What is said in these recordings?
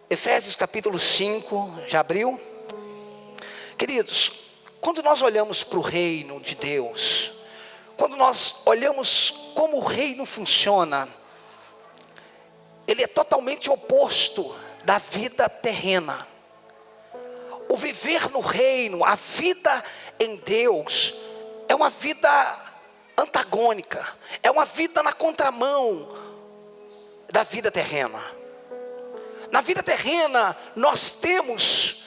Efésios capítulo 5, já abriu? Queridos, quando nós olhamos para o reino de Deus, quando nós olhamos como o reino funciona, ele é totalmente oposto da vida terrena. O viver no reino, a vida em Deus, é uma vida antagônica, é uma vida na contramão da vida terrena. Na vida terrena, nós temos,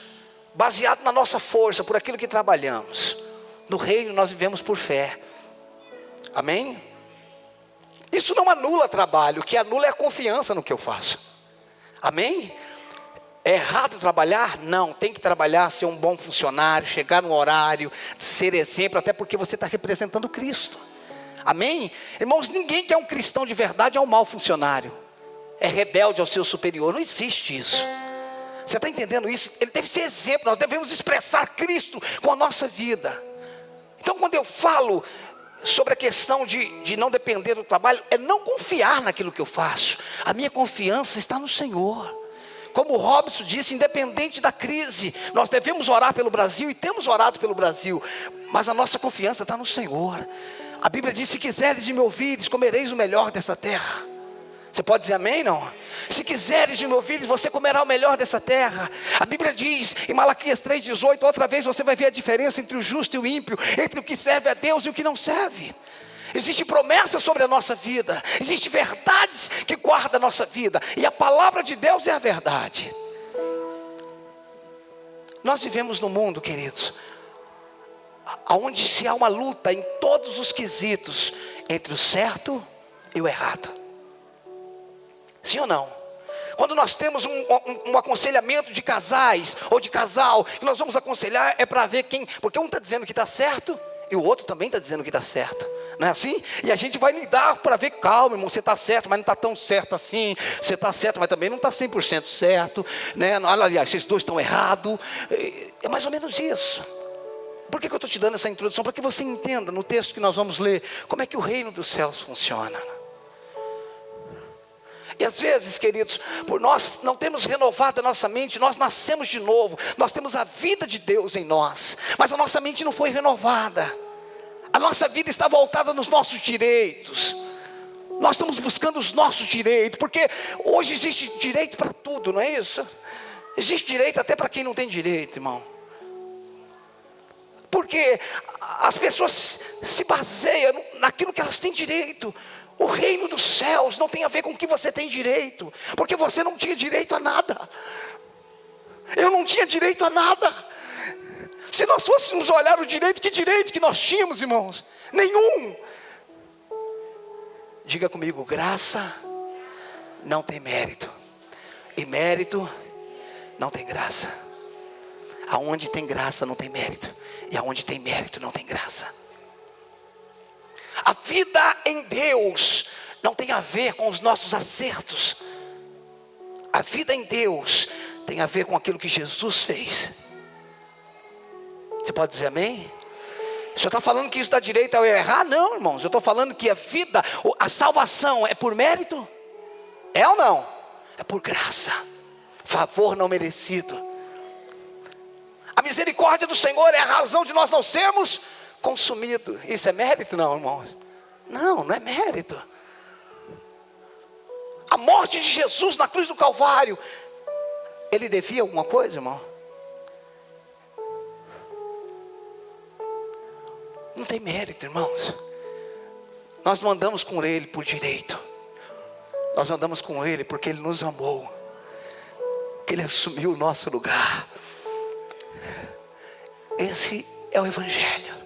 baseado na nossa força, por aquilo que trabalhamos. No reino, nós vivemos por fé. Amém? Isso não anula trabalho, o que anula é a confiança no que eu faço. Amém? É errado trabalhar? Não, tem que trabalhar, ser um bom funcionário, chegar no horário, ser exemplo, até porque você está representando Cristo. Amém? Irmãos, ninguém que é um cristão de verdade é um mau funcionário, é rebelde ao seu superior, não existe isso. Você está entendendo isso? Ele deve ser exemplo, nós devemos expressar Cristo com a nossa vida. Então quando eu falo sobre a questão de não depender do trabalho, é não confiar naquilo que eu faço. A minha confiança está no Senhor. Como o Robson disse, independente da crise, nós devemos orar pelo Brasil e temos orado pelo Brasil, mas a nossa confiança está no Senhor. A Bíblia diz: se quiseres de me ouvires, comereis o melhor dessa terra. Você pode dizer amém, não? Se quiseres de me ouvires, você comerá o melhor dessa terra. A Bíblia diz em Malaquias 3,18, outra vez você vai ver a diferença entre o justo e o ímpio, entre o que serve a Deus e o que não serve. Existe promessa sobre a nossa vida, existem verdades que guardam a nossa vida, e a palavra de Deus é a verdade. Nós vivemos num mundo, queridos, onde se há uma luta em todos os quesitos entre o certo e o errado. Sim ou não? Quando nós temos um aconselhamento de casais ou de casal, que nós vamos aconselhar, é para ver quem, porque um está dizendo que está certo e o outro também está dizendo que está certo, não é assim? E a gente vai lidar para ver, calma irmão, você está certo, mas não está tão certo assim. Você está certo, mas também não está 100% certo, né? Aliás, vocês dois estão errados. É mais ou menos isso. Por que eu estou te dando essa introdução? Para que você entenda no texto que nós vamos ler, como é que o reino dos céus funciona. E às vezes, queridos, por nós não termos renovado a nossa mente, nós nascemos de novo, nós temos a vida de Deus em nós, mas a nossa mente não foi renovada. A nossa vida está voltada nos nossos direitos. Nós estamos buscando os nossos direitos, porque hoje existe direito para tudo, não é isso? Existe direito até para quem não tem direito, irmão. Porque as pessoas se baseiam naquilo que elas têm direito. O reino dos céus não tem a ver com o que você tem direito, porque você não tinha direito a nada. Eu não tinha direito a nada. Se nós fôssemos olhar o direito, que direito que nós tínhamos, irmãos? Nenhum. Diga comigo: graça não tem mérito, e mérito não tem graça. Aonde tem graça não tem mérito, e aonde tem mérito não tem graça. A vida em Deus não tem a ver com os nossos acertos. A vida em Deus tem a ver com aquilo que Jesus fez. Você pode dizer amém? O senhor está falando que isso dá direito ao eu errar? Não, irmãos, eu estou falando que a vida, a salvação é por mérito? É ou não? É por graça, favor não merecido. A misericórdia do Senhor é a razão de nós não sermos consumidos. Isso é mérito? Não, irmãos. Não, não é mérito. A morte de Jesus na cruz do Calvário, ele devia alguma coisa, irmão? Não tem mérito, irmãos. Nós não andamos com ele por direito. Nós andamos com ele porque ele nos amou, que ele assumiu o nosso lugar. Esse é o Evangelho.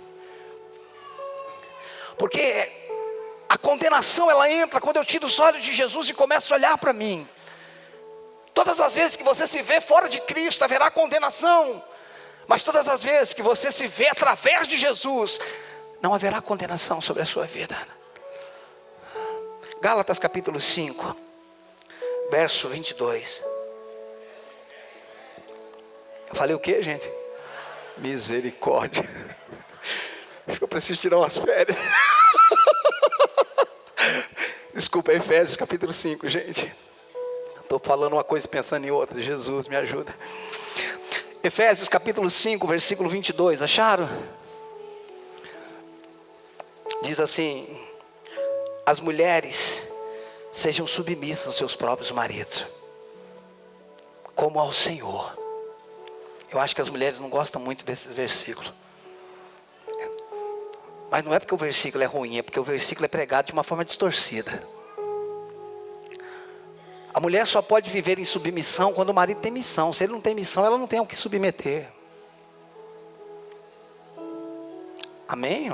Porque a condenação ela entra quando eu tiro os olhos de Jesus e começo a olhar para mim. Todas as vezes que você se vê fora de Cristo, haverá condenação. Mas todas as vezes que você se vê através de Jesus, não haverá condenação sobre a sua vida. Gálatas capítulo 5, verso 22. Eu falei o que, gente? Misericórdia. Acho que eu preciso tirar umas férias. Desculpa, Efésios capítulo 5, gente. Estou falando uma coisa e pensando em outra. Jesus, me ajuda. Efésios capítulo 5, versículo 22. Acharam? Diz assim: as mulheres sejam submissas aos seus próprios maridos, como ao Senhor. Eu acho que as mulheres não gostam muito desses versículos. Mas não é porque o versículo é ruim, é porque o versículo é pregado de uma forma distorcida. A mulher só pode viver em submissão quando o marido tem missão. Se ele não tem missão, ela não tem ao que submeter. Amém?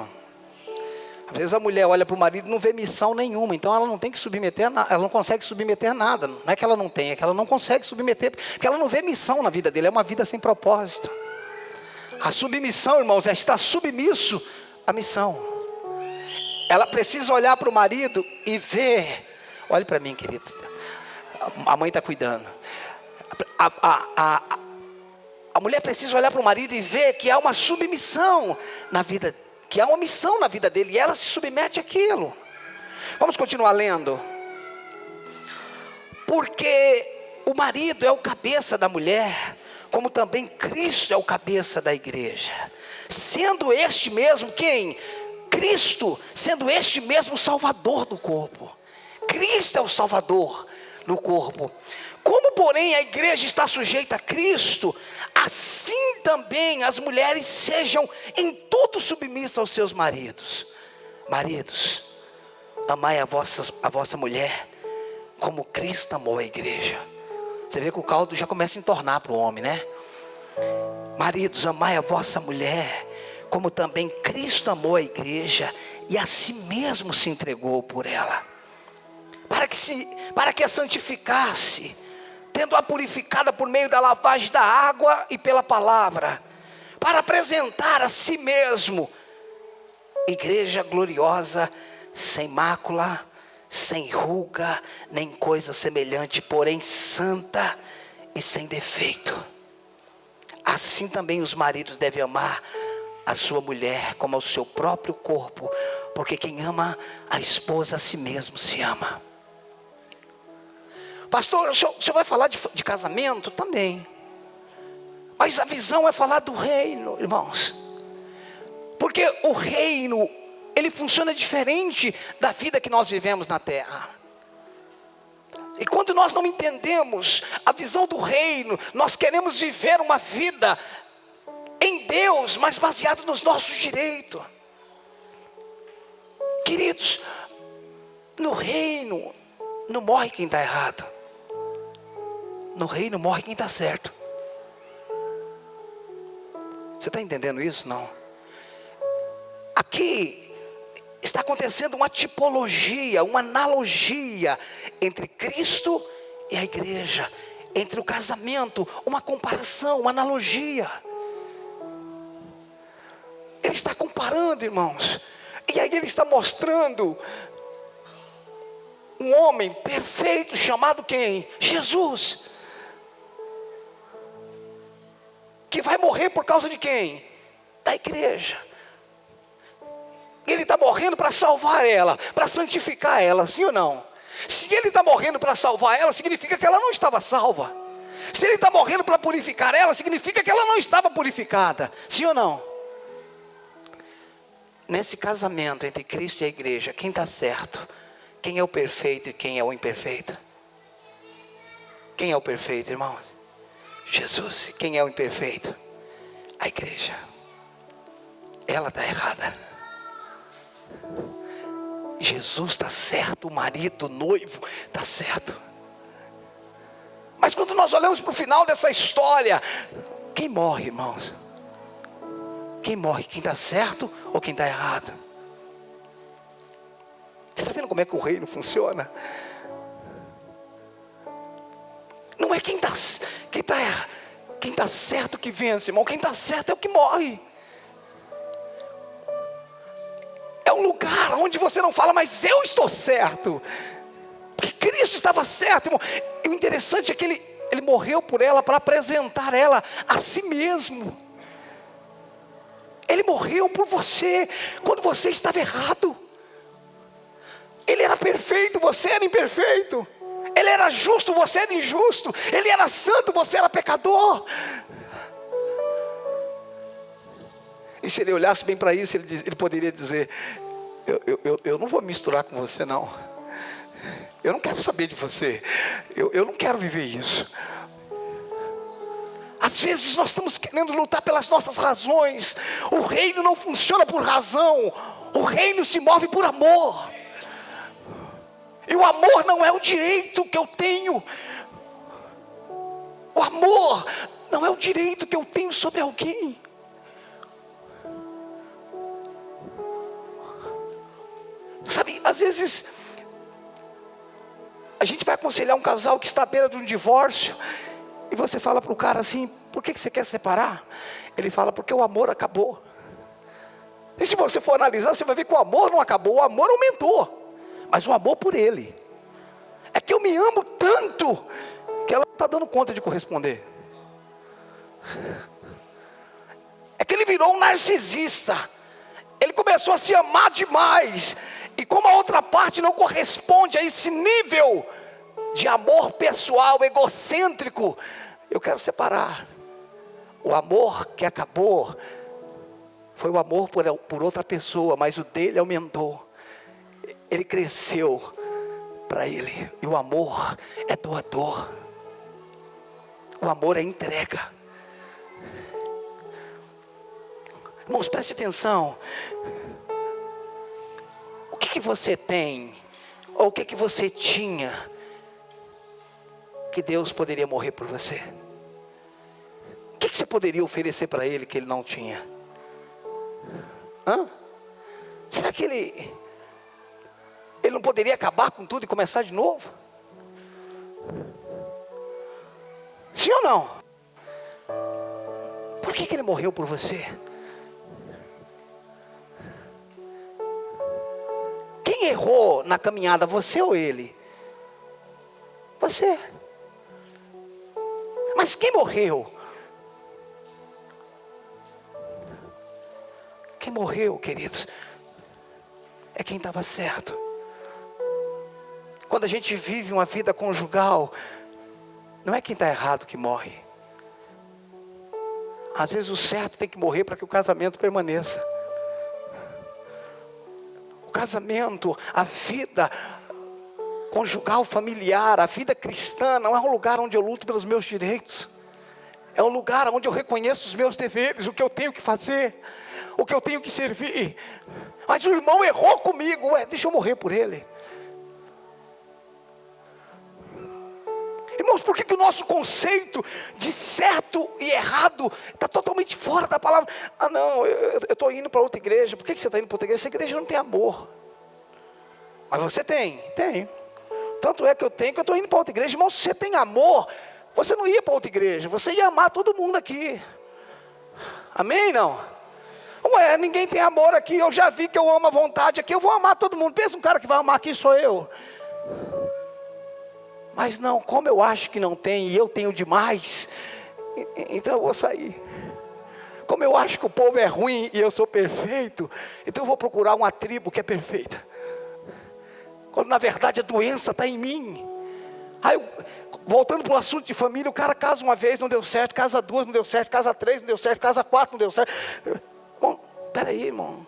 Às vezes a mulher olha para o marido e não vê missão nenhuma. Então ela não tem que submeter, ela não consegue submeter nada. Não é que ela não tem, é que ela não consegue submeter, porque ela não vê missão na vida dele. É uma vida sem propósito. A submissão, irmãos, é estar submisso à missão. Ela precisa olhar para o marido e ver. Olhe para mim, queridos. A mãe está cuidando. A mulher precisa olhar para o marido e ver que há uma submissão na vida, que há uma missão na vida dele, e ela se submete àquilo. Vamos continuar lendo. Porque o marido é o cabeça da mulher, como também Cristo é o cabeça da igreja, sendo este mesmo quem? Cristo, sendo este mesmo o Salvador do corpo. Cristo é o Salvador no corpo. Como porém a igreja está sujeita a Cristo, assim também as mulheres sejam em tudo submissas aos seus maridos. Maridos, amai a vossa mulher como Cristo amou a igreja. Você vê que o caldo já começa a entornar para o homem, né? Maridos, amai a vossa mulher como também Cristo amou a igreja e a si mesmo se entregou por ela, para que a santificasse, tendo-a purificada por meio da lavagem da água e pela palavra, para apresentar a si mesmo igreja gloriosa, sem mácula, sem ruga, nem coisa semelhante, porém santa e sem defeito. Assim também os maridos devem amar a sua mulher como ao seu próprio corpo, porque quem ama a esposa a si mesmo se ama. Pastor, o senhor vai falar de casamento? Também. Mas a visão é falar do reino, irmãos. Porque o reino, ele funciona diferente da vida que nós vivemos na terra. E quando nós não entendemos a visão do reino, nós queremos viver uma vida em Deus, mas baseado nos nossos direitos. Queridos, no reino não morre quem está errado. No reino morre quem está certo. Você está entendendo isso? Não. Aqui está acontecendo uma tipologia, uma analogia entre Cristo e a igreja, entre o casamento, uma comparação, uma analogia. Ele está comparando, irmãos, e aí ele está mostrando um homem perfeito chamado quem? Jesus, que vai morrer por causa de quem? Da igreja. Ele está morrendo para salvar ela, para santificar ela, sim ou não? Se ele está morrendo para salvar ela, significa que ela não estava salva. Se ele está morrendo para purificar ela, significa que ela não estava purificada, sim ou não? Nesse casamento entre Cristo e a igreja, quem está certo? Quem é o perfeito e quem é o imperfeito? Quem é o perfeito, irmãos? Jesus. Quem é o imperfeito? A igreja. Ela está errada. Jesus está certo, o marido, o noivo está certo. Mas quando nós olhamos para o final dessa história, quem morre, irmãos? Quem morre? Quem está certo ou quem está errado? Você está vendo como é que o reino funciona? Não é quem está certo que vence, irmão. Quem está certo é o que morre. É um lugar onde você não fala, mas eu estou certo, porque Cristo estava certo, irmão. E o interessante é que ele morreu por ela para apresentar ela a si mesmo. Ele morreu por você quando você estava errado. Ele era perfeito, você era imperfeito. Ele era justo, você era injusto. Ele era santo, você era pecador. E se ele olhasse bem para isso, ele poderia dizer: eu não vou misturar com você não. Eu não quero saber de você. Eu não quero viver isso. Às vezes nós estamos querendo lutar pelas nossas razões. O reino não funciona por razão. O reino se move por amor. E o amor não é o direito que eu tenho. O amor não é o direito que eu tenho sobre alguém. Sabe, às vezes a gente vai aconselhar um casal que está à beira de um divórcio, e você fala para o cara assim: por que você quer separar? Ele fala: porque o amor acabou. E se você for analisar, você vai ver que o amor não acabou, o amor aumentou. Mas o amor por ele. É que eu me amo tanto que ela não está dando conta de corresponder. É que ele virou um narcisista. Ele começou a se amar demais. E como a outra parte não corresponde a esse nível de amor pessoal, egocêntrico, eu quero separar. O amor que acabou foi o amor por outra pessoa, mas o dele aumentou. Ele cresceu para ele. E o amor é doador. O amor é entrega. Irmãos, preste atenção. O que você tem, ou o que você tinha, que Deus poderia morrer por você? O que você poderia oferecer para Ele que Ele não tinha? Será que Ele não poderia acabar com tudo e começar de novo? Sim ou não? Por que Ele morreu por você? Quem errou na caminhada, você ou ele? Você. Mas quem morreu? Quem morreu, queridos, é quem estava certo. Quando a gente vive uma vida conjugal, não é quem está errado que morre. Às vezes o certo tem que morrer para que o casamento permaneça. O casamento, a vida conjugal, familiar, a vida cristã não é um lugar onde eu luto pelos meus direitos. É um lugar onde eu reconheço os meus deveres, o que eu tenho que fazer, o que eu tenho que servir. Mas o irmão errou comigo, deixa eu morrer por ele. Irmãos, por que o nosso conceito de certo e errado está totalmente fora da palavra? Não, eu estou indo para outra igreja. Por que você está indo para outra igreja? Essa igreja não tem amor. Mas você tem? Tem. Tanto é que eu tenho que eu estou indo para outra igreja. Irmão, se você tem amor, você não ia para outra igreja. Você ia amar todo mundo aqui. Amém, não? Ninguém tem amor aqui. Eu já vi que eu amo a vontade aqui. Eu vou amar todo mundo. Pensa um cara que vai amar aqui, sou eu. Mas não, como eu acho que não tem e eu tenho demais, então eu vou sair. Como eu acho que o povo é ruim e eu sou perfeito, então eu vou procurar uma tribo que é perfeita. Quando na verdade a doença está em mim. Aí, voltando para o assunto de família, o cara casa uma vez, não deu certo, casa duas, não deu certo, casa três, não deu certo, casa quatro, não deu certo. Bom, peraí, irmão.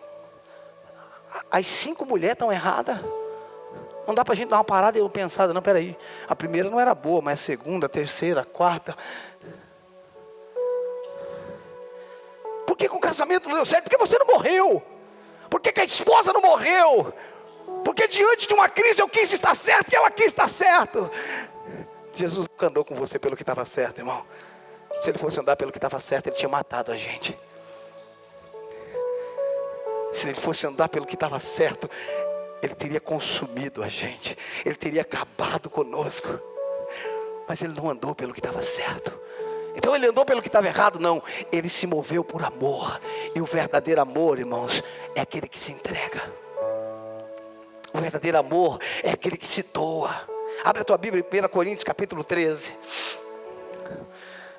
As 5 mulheres estão erradas. Não dá para a gente dar uma parada e uma pensada, não, peraí. A primeira não era boa, mas a segunda, a terceira, a quarta. Por que o casamento não deu certo? Porque você não morreu. Por que a esposa não morreu? Porque diante de uma crise eu quis estar certo e ela quis estar certo. Jesus nunca andou com você pelo que estava certo, irmão. Se ele fosse andar pelo que estava certo, ele tinha matado a gente. Se ele fosse andar pelo que estava certo, ele teria consumido a gente. Ele teria acabado conosco. Mas ele não andou pelo que estava certo. Então ele andou pelo que estava errado? Não. Ele se moveu por amor. E o verdadeiro amor, irmãos, é aquele que se entrega. O verdadeiro amor é aquele que se doa. Abre a tua Bíblia em 1 Coríntios capítulo 13.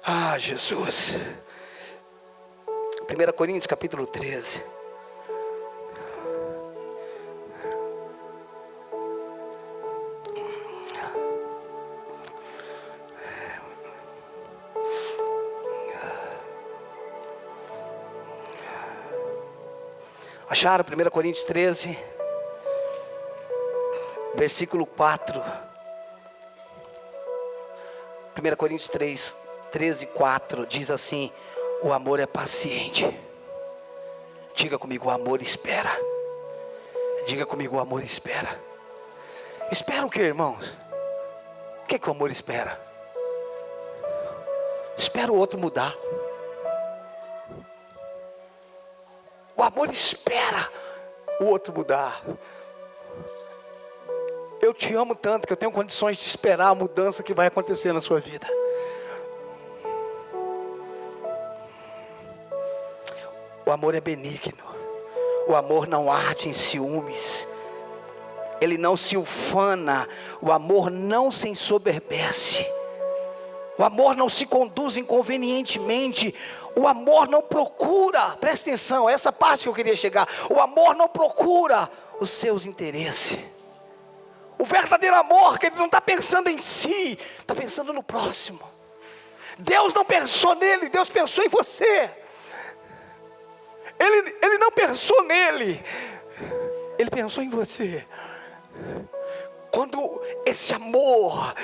Ah, Jesus. 1 Coríntios capítulo 13. Acharam? 1 Coríntios 13, versículo 4. 1 Coríntios 13, 4 diz assim: o amor é paciente. Diga comigo, o amor espera. Diga comigo, o amor espera. Espera o que, irmãos? O que o amor espera? Espera o outro mudar. O amor espera o outro mudar. Eu te amo tanto que eu tenho condições de esperar a mudança que vai acontecer na sua vida. O amor é benigno. O amor não arde em ciúmes. Ele não se ufana. O amor não se ensoberbece. O amor não se conduz inconvenientemente. O amor não procura, presta atenção, essa parte que eu queria chegar. O amor não procura os seus interesses. O verdadeiro amor, que ele não está pensando em si, está pensando no próximo. Deus não pensou nele, Deus pensou em você. Ele não pensou nele, ele pensou em você. Quando esse amor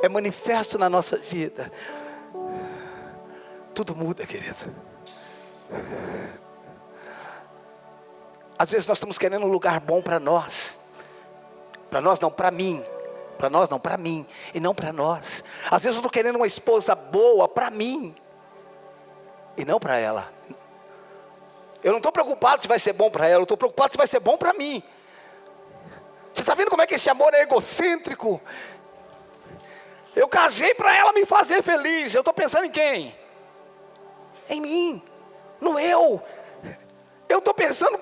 é manifesto na nossa vida, tudo muda, querido. Às vezes nós estamos querendo um lugar bom para nós. Para nós não, para mim. Para nós não, para mim. E não para nós. Às vezes eu estou querendo uma esposa boa para mim. E não para ela. Eu não estou preocupado se vai ser bom para ela. Eu estou preocupado se vai ser bom para mim. Você está vendo como é que esse amor é egocêntrico? Eu casei para ela me fazer feliz. Eu estou pensando em quem? Em mim. No eu. Eu estou pensando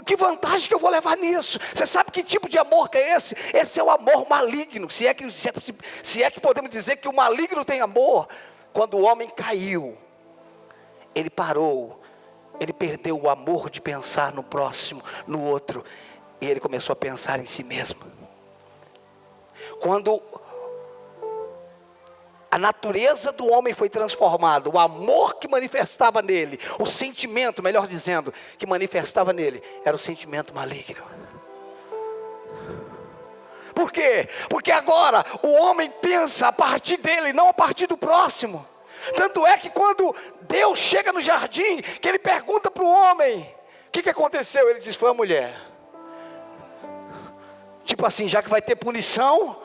que vantagem que eu vou levar nisso. Você sabe que tipo de amor que é esse? Esse é o amor maligno. Se é que podemos dizer que o maligno tem amor. Quando o homem caiu, ele parou. Ele perdeu o amor de pensar no próximo, no outro. E ele começou a pensar em si mesmo. Quando a natureza do homem foi transformada, o amor que manifestava nele, o sentimento, melhor dizendo, que manifestava nele, era o sentimento maligno. Por quê? Porque agora o homem pensa a partir dele, não a partir do próximo. Tanto é que quando Deus chega no jardim, que ele pergunta para o homem, o que aconteceu? Ele diz, foi a mulher. Tipo assim, já que vai ter punição,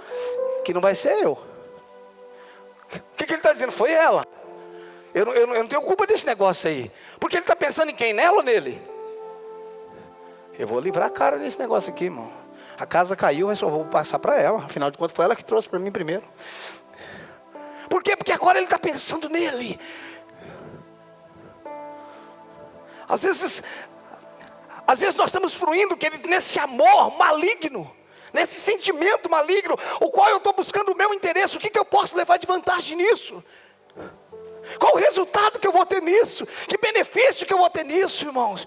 que não vai ser eu. O que ele está dizendo? Foi ela. Eu não tenho culpa desse negócio aí. Porque ele está pensando em quem? Nela ou nele? Eu vou livrar a cara nesse negócio aqui, irmão. A casa caiu, eu só vou passar para ela. Afinal de contas, foi ela que trouxe para mim primeiro. Por quê? Porque agora ele está pensando nele. Às vezes nós estamos fruindo, querido, nesse amor maligno, nesse sentimento maligno, o qual eu estou buscando o meu interesse. O que eu posso levar de vantagem nisso? Qual o resultado que eu vou ter nisso? Que benefício que eu vou ter nisso, irmãos?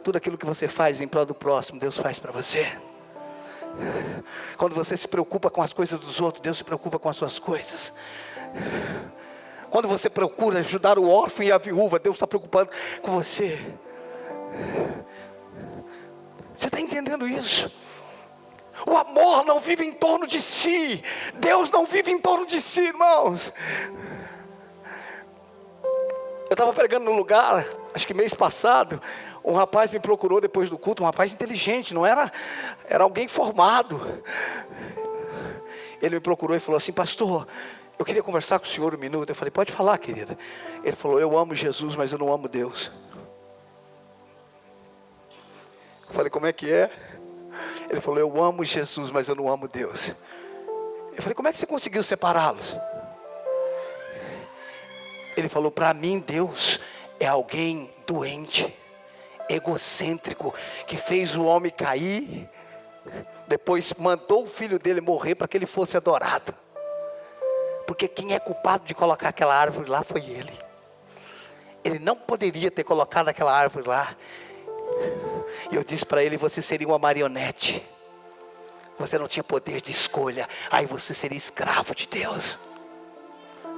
Tudo aquilo que você faz em prol do próximo, Deus faz para você. Quando você se preocupa com as coisas dos outros, Deus se preocupa com as suas coisas. Quando você procura ajudar o órfão e a viúva, Deus está preocupado com você. Você está entendendo isso? O amor não vive em torno de si. Deus não vive em torno de si, irmãos. Eu estava pregando no lugar, acho que mês passado. Um rapaz me procurou depois do culto, um rapaz inteligente, não era alguém formado. Ele me procurou e falou assim, pastor, eu queria conversar com o senhor um minuto. Eu falei, pode falar, querida. Ele falou, eu amo Jesus, mas eu não amo Deus. Eu falei, como é que é? Ele falou, eu amo Jesus, mas eu não amo Deus. Eu falei, como é que você conseguiu separá-los? Ele falou, para mim Deus é alguém doente, egocêntrico, que fez o homem cair, depois mandou o filho dele morrer para que ele fosse adorado. Porque quem é culpado de colocar aquela árvore lá foi ele. Ele não poderia ter colocado aquela árvore lá. E eu disse para ele, você seria uma marionete. Você não tinha poder de escolha. Aí você seria escravo de Deus.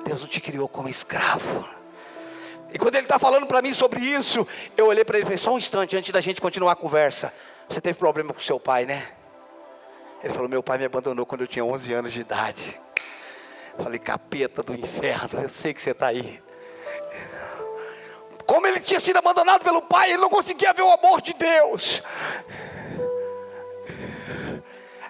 Deus não te criou como escravo. E quando ele está falando para mim sobre isso, eu olhei para ele e falei, só um instante antes da gente continuar a conversa. Você teve problema com seu pai, né? Ele falou, meu pai me abandonou quando eu tinha 11 anos de idade. Falei, capeta do inferno, eu sei que você está aí. Como ele tinha sido abandonado pelo pai, ele não conseguia ver o amor de Deus.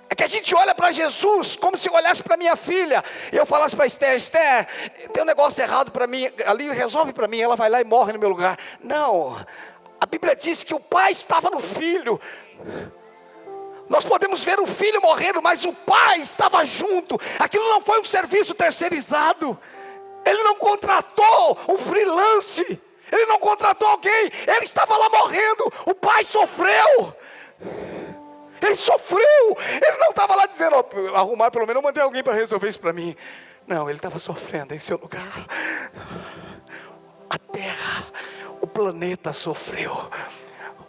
É que a gente olha para Jesus como se eu olhasse para minha filha e eu falasse para Esther, Esther, tem um negócio errado para mim, ali resolve para mim, ela vai lá e morre no meu lugar. Não, a Bíblia diz que o pai estava no filho. Nós podemos ver o filho morrendo, mas o pai estava junto. Aquilo não foi um serviço terceirizado. Ele não contratou um freelance. Ele não contratou alguém. Ele estava lá morrendo. O pai sofreu. Ele sofreu. Ele não estava lá dizendo, oh, arrumar pelo menos, eu mandei alguém para resolver isso para mim. Não, ele estava sofrendo em seu lugar. A terra, o planeta sofreu.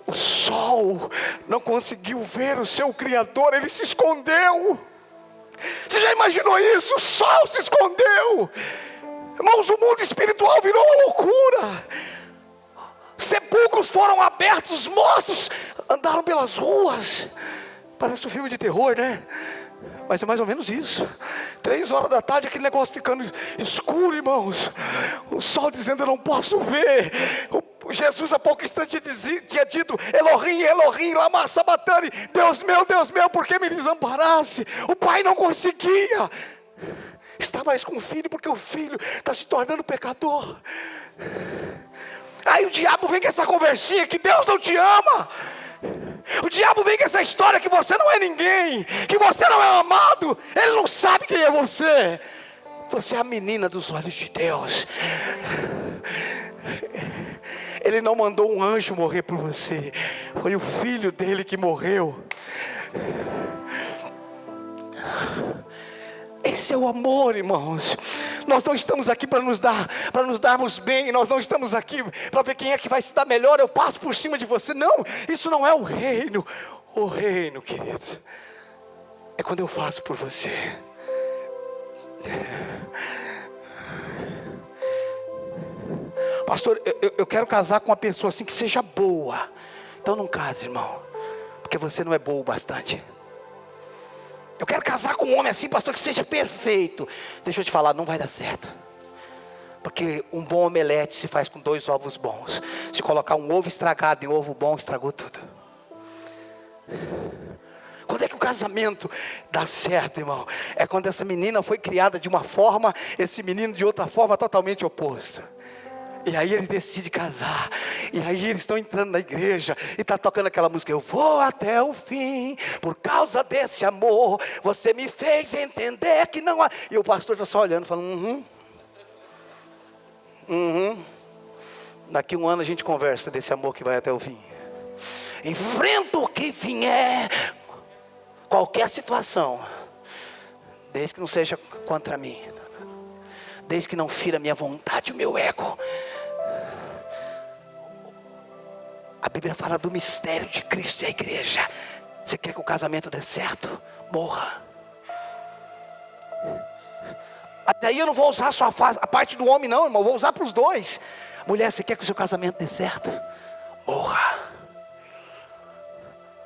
O sol não conseguiu ver o seu Criador, ele se escondeu. Você já imaginou isso? O sol se escondeu. Irmãos, o mundo espiritual virou uma loucura. Sepulcros foram abertos, mortos andaram pelas ruas. Parece um filme de terror, né? Mas é mais ou menos isso. 3 horas da tarde, aquele negócio ficando escuro, irmãos. O sol dizendo, eu não posso ver. Jesus há pouco instante tinha dito, Elohim, Elohim, lama sabachthani. Deus meu, por que me desamparaste? O pai não conseguia estar mais com o filho, porque o filho está se tornando pecador. Aí o diabo vem com essa conversinha que Deus não te ama. O diabo vem com essa história que você não é ninguém, que você não é amado. Ele não sabe quem é você. Você é a menina dos olhos de Deus. Ele não mandou um anjo morrer por você. Foi o filho dele que morreu. Esse é o amor, irmãos. Nós não estamos aqui para nos darmos bem. Nós não estamos aqui para ver quem é que vai se dar melhor. Eu passo por cima de você. Não, isso não é o reino. O reino, querido, é quando eu faço por você. Pastor, eu quero casar com uma pessoa assim que seja boa. Então não case, irmão, porque você não é bom o bastante. Eu quero casar com um homem assim, pastor, que seja perfeito. Deixa eu te falar, não vai dar certo. Porque um bom omelete se faz com 2 ovos bons. Se colocar um ovo estragado e um ovo bom, estragou tudo. Quando é que o casamento dá certo, irmão? É quando essa menina foi criada de uma forma, esse menino de outra forma totalmente oposta. E aí eles decidem casar. E aí eles estão entrando na igreja e está tocando aquela música, eu vou até o fim, por causa desse amor, você me fez entender que não há... E o pastor está só olhando, falando, daqui 1 ano a gente conversa desse amor que vai até o fim. Enfrenta o que vier, qualquer situação, desde que não seja contra mim, desde que não fira a minha vontade, o meu ego. A Bíblia fala do mistério de Cristo e a igreja. Você quer que o casamento dê certo? Morra. Até aí eu não vou usar só a parte do homem não, irmão. Eu vou usar para os dois. Mulher, você quer que o seu casamento dê certo? Morra.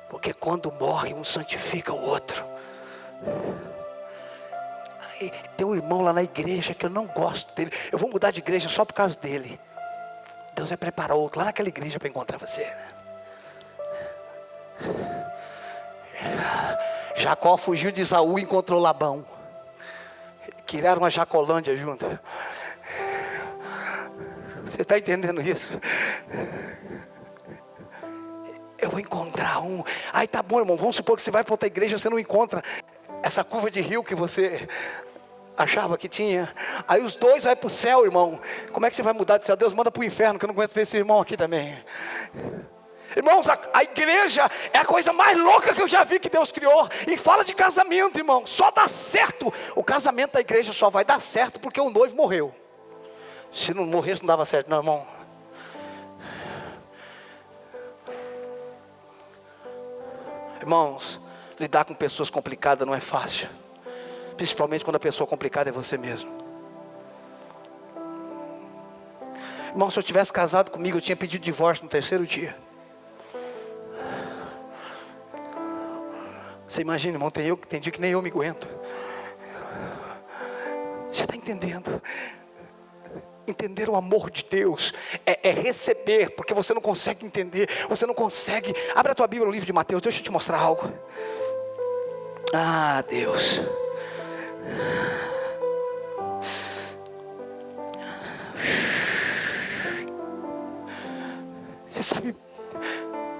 Porque quando morre, um santifica o outro. Aí, tem um irmão lá na igreja que eu não gosto dele. Eu vou mudar de igreja só por causa dele. Deus vai preparar outro lá naquela igreja para encontrar você. Jacó fugiu de Esaú e encontrou Labão. Criaram uma Jacolândia junto. Você está entendendo isso? Eu vou encontrar um. Aí tá bom, irmão, vamos supor que você vai para outra igreja, você não encontra essa curva de rio que você achava que tinha. Aí os dois vai para o céu, irmão. Como é que você vai mudar de céu? Deus manda para o inferno, que eu não aguento ver esse irmão aqui também. Irmãos, a igreja é a coisa mais louca que eu já vi que Deus criou. E fala de casamento, irmão. Só dá certo. O casamento da igreja só vai dar certo porque o noivo morreu. Se não morresse não dava certo, não, irmão. Irmãos, lidar com pessoas complicadas não é fácil. Principalmente quando a pessoa complicada é você mesmo. Irmão, se eu tivesse casado comigo, eu tinha pedido divórcio no 3º dia. Você imagina, irmão, tem dia que nem eu me aguento. Você está entendendo? Entender o amor de Deus é receber, porque você não consegue entender, você não consegue. Abre a tua Bíblia no livro de Mateus, deixa eu te mostrar algo. Ah, Deus.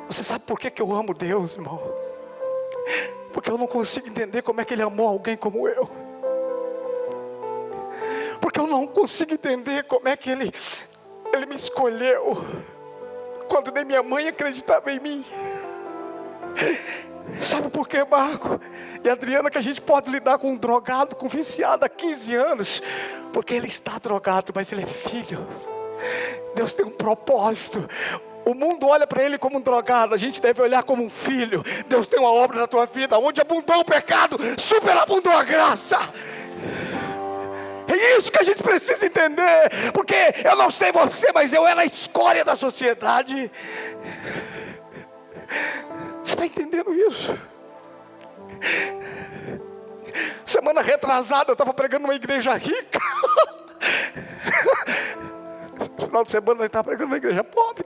Você sabe por que eu amo Deus, irmão? Porque eu não consigo entender como é que Ele amou alguém como eu. Porque eu não consigo entender como é que Ele me escolheu, quando nem minha mãe acreditava em mim. Sabe por quê, Marco e Adriana, que a gente pode lidar com um drogado, com um viciado há 15 anos? Porque ele está drogado, mas ele é filho. Deus tem um propósito. O mundo olha para ele como um drogado, a gente deve olhar como um filho. Deus tem uma obra na tua vida, onde abundou o pecado, superabundou a graça. É isso que a gente precisa entender. Porque eu não sei você, mas eu era a escória da sociedade. Você está entendendo isso? Semana retrasada eu estava pregando numa igreja rica. No final de semana eu estava pregando numa igreja pobre.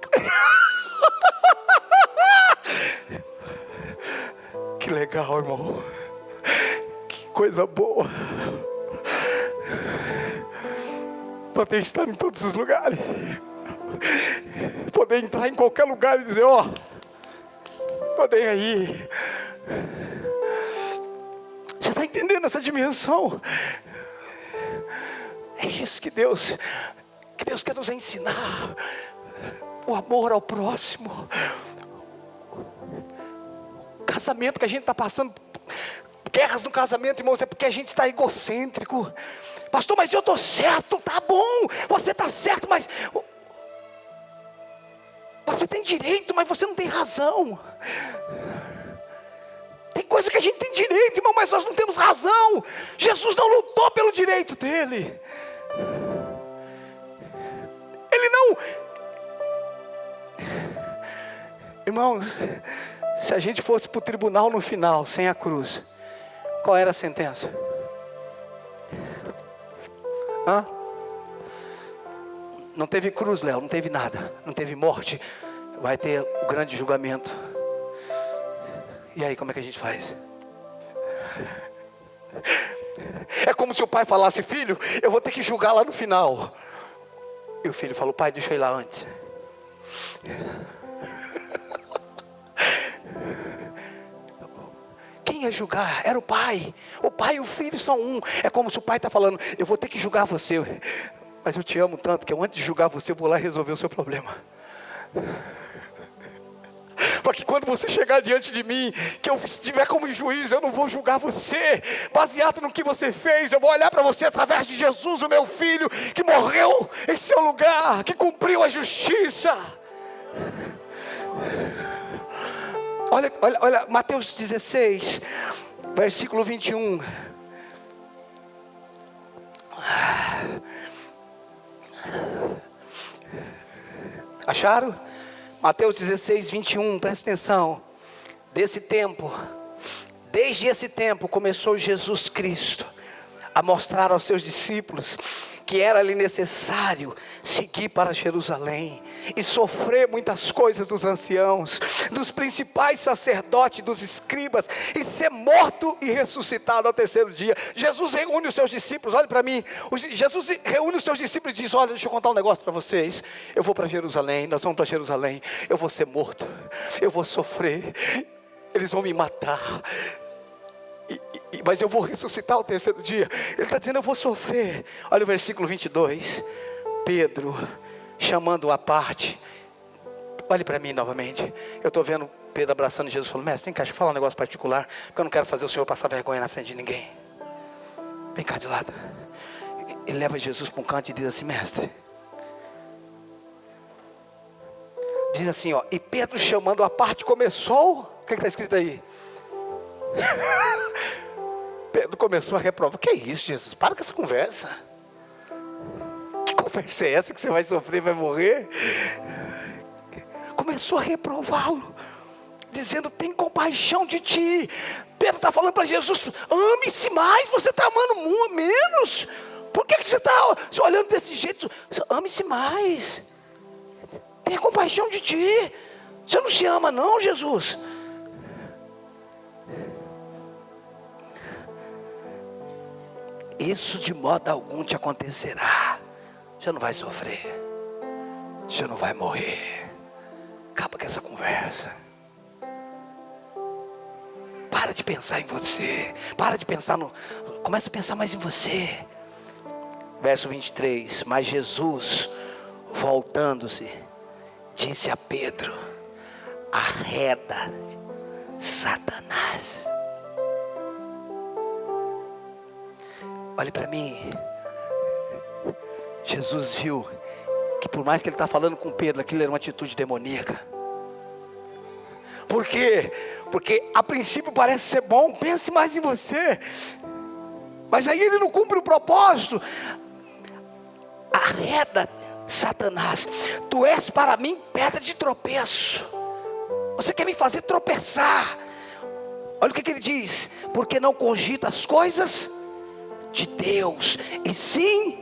Que legal, irmão. Que coisa boa. Poder estar em todos os lugares. Poder entrar em qualquer lugar e dizer, ó, tô nem aí. Você está entendendo essa dimensão? É isso que Deus quer nos ensinar. O amor ao próximo. O casamento que a gente está passando, guerras no casamento, irmãos, é porque a gente está egocêntrico. Pastor, mas eu estou certo, tá bom, você está certo, mas você tem direito, mas você não tem razão. Tem coisa que a gente tem direito, irmão, mas nós não temos razão. Jesus não lutou pelo direito dele. Ele não... Irmãos, se a gente fosse para o tribunal no final, sem a cruz, qual era a sentença? Não teve cruz, Léo, não teve nada, não teve morte. Vai ter o grande julgamento. E aí, como é que a gente faz? É como se o pai falasse, filho, eu vou ter que julgar lá no final. E o filho falou, pai, deixa eu ir lá antes. Quem ia julgar? Era o pai. O pai e o filho são um. É como se o pai está falando, eu vou ter que julgar você, mas eu te amo tanto que eu, antes de julgar você, eu vou lá resolver o seu problema. Para que quando você chegar diante de mim, que eu estiver como juiz, eu não vou julgar você baseado no que você fez. Eu vou olhar para você através de Jesus, o meu filho, que morreu em seu lugar, que cumpriu a justiça. Olha, Mateus 16, versículo 21. Acharam? Mateus 16, 21, presta atenção. Desde esse tempo começou Jesus Cristo a mostrar aos seus discípulos que era-lhe necessário seguir para Jerusalém e sofrer muitas coisas dos anciãos, dos principais sacerdotes, dos escribas, e ser morto e ressuscitado ao 3º dia. Jesus reúne os seus discípulos, olha para mim, Jesus reúne os seus discípulos e diz, olha, deixa eu contar um negócio para vocês, eu vou para Jerusalém, nós vamos para Jerusalém, eu vou ser morto, eu vou sofrer, eles vão me matar, mas eu vou ressuscitar ao 3º dia. Ele está dizendo, eu vou sofrer. Olha o versículo 22. Pedro, chamando-o à parte. Olhe para mim novamente. Eu estou vendo Pedro abraçando Jesus, falando, mestre, vem cá, deixa eu falar um negócio particular, porque eu não quero fazer o senhor passar vergonha na frente de ninguém. Vem cá de lado. Ele leva Jesus para um canto e diz assim, mestre. Diz assim, ó, e Pedro chamando à parte começou. O que está escrito aí? Pedro começou a reprovar. Que é isso, Jesus? Para com essa conversa. Que conversa? conversa é essa que você vai sofrer, vai morrer? Começou a reprová-lo, dizendo: tem compaixão de ti. Pedro está falando para Jesus: ame-se mais, você está amando menos. Por que você está olhando desse jeito? Ame-se mais, tenha compaixão de ti. Você não se ama não, Jesus? Isso de modo algum te acontecerá. Você não vai sofrer, você não vai morrer. Acaba com essa conversa. Para de pensar em você. Para de pensar no... Começa a pensar mais em você. Verso 23. Mas Jesus, voltando-se, disse a Pedro: arreda, Satanás. Olhe para mim. Jesus viu que por mais que ele está falando com Pedro, aquilo era uma atitude demoníaca. Por quê? Porque a princípio parece ser bom, pense mais em você. Mas aí ele não cumpre o propósito. Arreda, Satanás, tu és para mim pedra de tropeço. Você quer me fazer tropeçar. Olha o que ele diz: porque não cogita as coisas de Deus, e sim...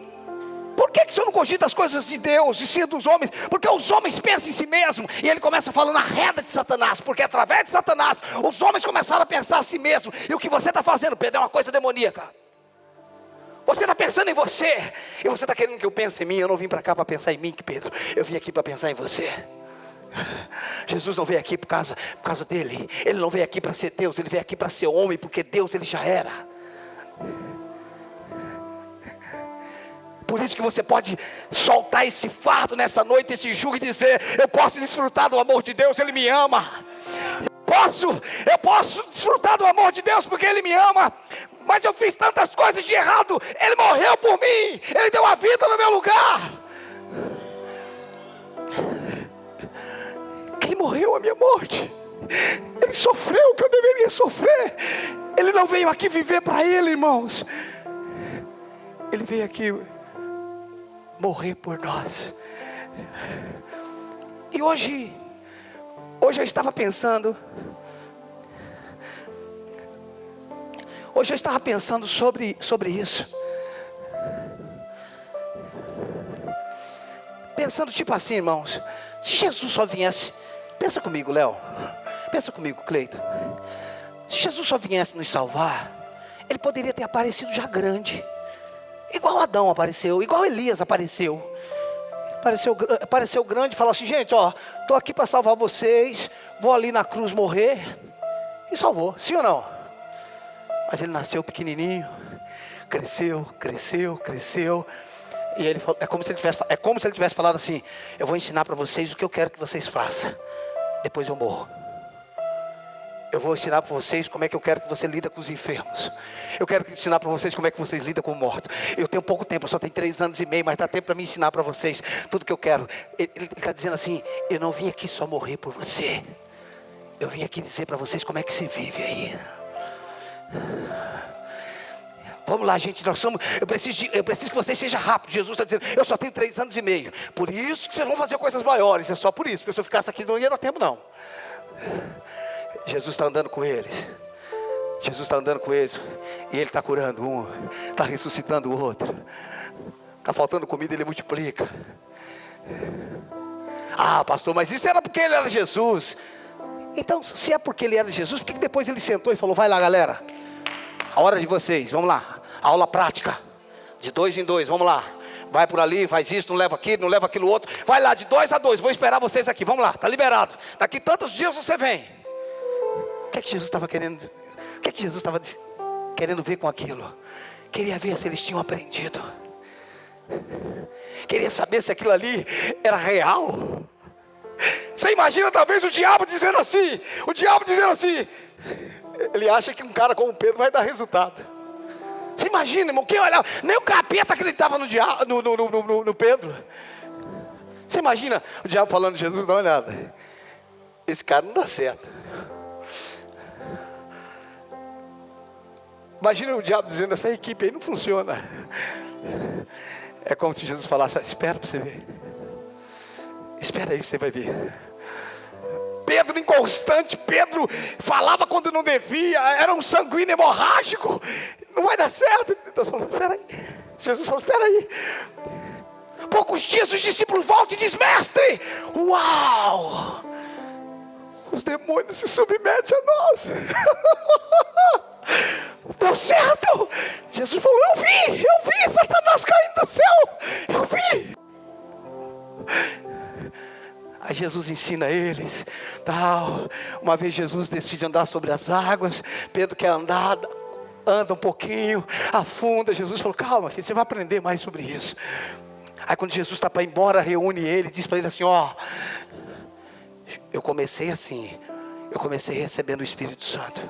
Por que você não cogita as coisas de Deus e sim dos homens? Porque os homens pensam em si mesmos. E ele começa falando: arreda de Satanás. Porque através de Satanás os homens começaram a pensar a si mesmos. E o que você está fazendo, Pedro, é uma coisa demoníaca. Você está pensando em você, e você está querendo que eu pense em mim. Eu não vim para cá para pensar em mim, Pedro. Eu vim aqui para pensar em você. Jesus não veio aqui por causa dele. Ele não veio aqui para ser Deus. Ele veio aqui para ser homem, porque Deus ele já era. Por isso que você pode soltar esse fardo nessa noite, esse jugo, e dizer: eu posso desfrutar do amor de Deus, Ele me ama. Eu posso desfrutar do amor de Deus porque Ele me ama. Mas eu fiz tantas coisas de errado. Ele morreu por mim, Ele deu a vida no meu lugar. Ele morreu a minha morte. Ele sofreu o que eu deveria sofrer. Ele não veio aqui viver para Ele, irmãos. Ele veio aqui morrer por nós. E hoje eu estava pensando sobre isso. Pensando tipo assim, irmãos, se Jesus só viesse, pensa comigo, Léo, pensa comigo, Cleiton, se Jesus só viesse nos salvar, Ele poderia ter aparecido já grande, igual Adão apareceu, igual Elias apareceu grande, falou assim: gente, ó, estou aqui para salvar vocês, vou ali na cruz morrer, e salvou, sim ou não? Mas ele nasceu pequenininho, cresceu, e ele falou, é como se ele tivesse falado assim: eu vou ensinar para vocês o que eu quero que vocês façam, depois eu morro. Eu vou ensinar para vocês como é que eu quero que você lida com os enfermos. Eu quero ensinar para vocês como é que vocês lidam com o morto. Eu tenho pouco tempo, eu só tenho 3 anos e meio, mas dá tempo para me ensinar para vocês tudo que eu quero. Ele está dizendo assim: eu não vim aqui só morrer por você. Eu vim aqui dizer para vocês como é que se vive aí. Vamos lá, gente, eu preciso que vocês sejam rápidos. Jesus está dizendo: eu só tenho 3 anos e meio. Por isso que vocês vão fazer coisas maiores. É só por isso, porque se eu ficasse aqui não ia dar tempo não. Jesus está andando com eles. E Ele está curando um, está ressuscitando o outro. Está faltando comida, Ele multiplica. Ah, pastor, mas isso era porque Ele era Jesus. Então, se é porque Ele era Jesus, por que depois Ele sentou e falou: vai lá, galera, a hora de vocês, vamos lá, aula prática, de 2 em 2, vamos lá. Vai por ali, faz isso, não leva aquilo, não leva aquilo outro. Vai lá, de 2 a 2, vou esperar vocês aqui, vamos lá, está liberado. Daqui tantos dias você vem. O que é que Jesus estava querendo? O que é que Jesus estava querendo ver com aquilo? Queria ver se eles tinham aprendido. Queria saber se aquilo ali era real. Você imagina talvez o diabo dizendo assim: ele acha que um cara como Pedro vai dar resultado. Você imagina, irmão, quem olhava? Nem o capeta acreditava no Pedro. Você imagina o diabo falando de Jesus? Dá uma olhada, esse cara não dá certo. Imagina o diabo dizendo: essa equipe aí não funciona. É como se Jesus falasse: espera para você ver. Espera aí, você vai ver. Pedro inconstante, Pedro falava quando não devia, era um sanguíneo hemorrágico, não vai dar certo. Deus falou: espera aí. Jesus falou: espera aí. Poucos dias os discípulos voltam e dizem: mestre, uau, os demônios se submetem a nós. Deu certo. Jesus falou: eu vi Satanás caindo do céu, eu vi. Aí Jesus ensina eles, tal. Uma vez Jesus decide andar sobre as águas, Pedro quer andar, anda um pouquinho, afunda. Jesus falou: calma, filho, você vai aprender mais sobre isso. Aí quando Jesus está para ir embora, reúne ele, diz para ele assim: ó, eu comecei assim, eu comecei recebendo o Espírito Santo,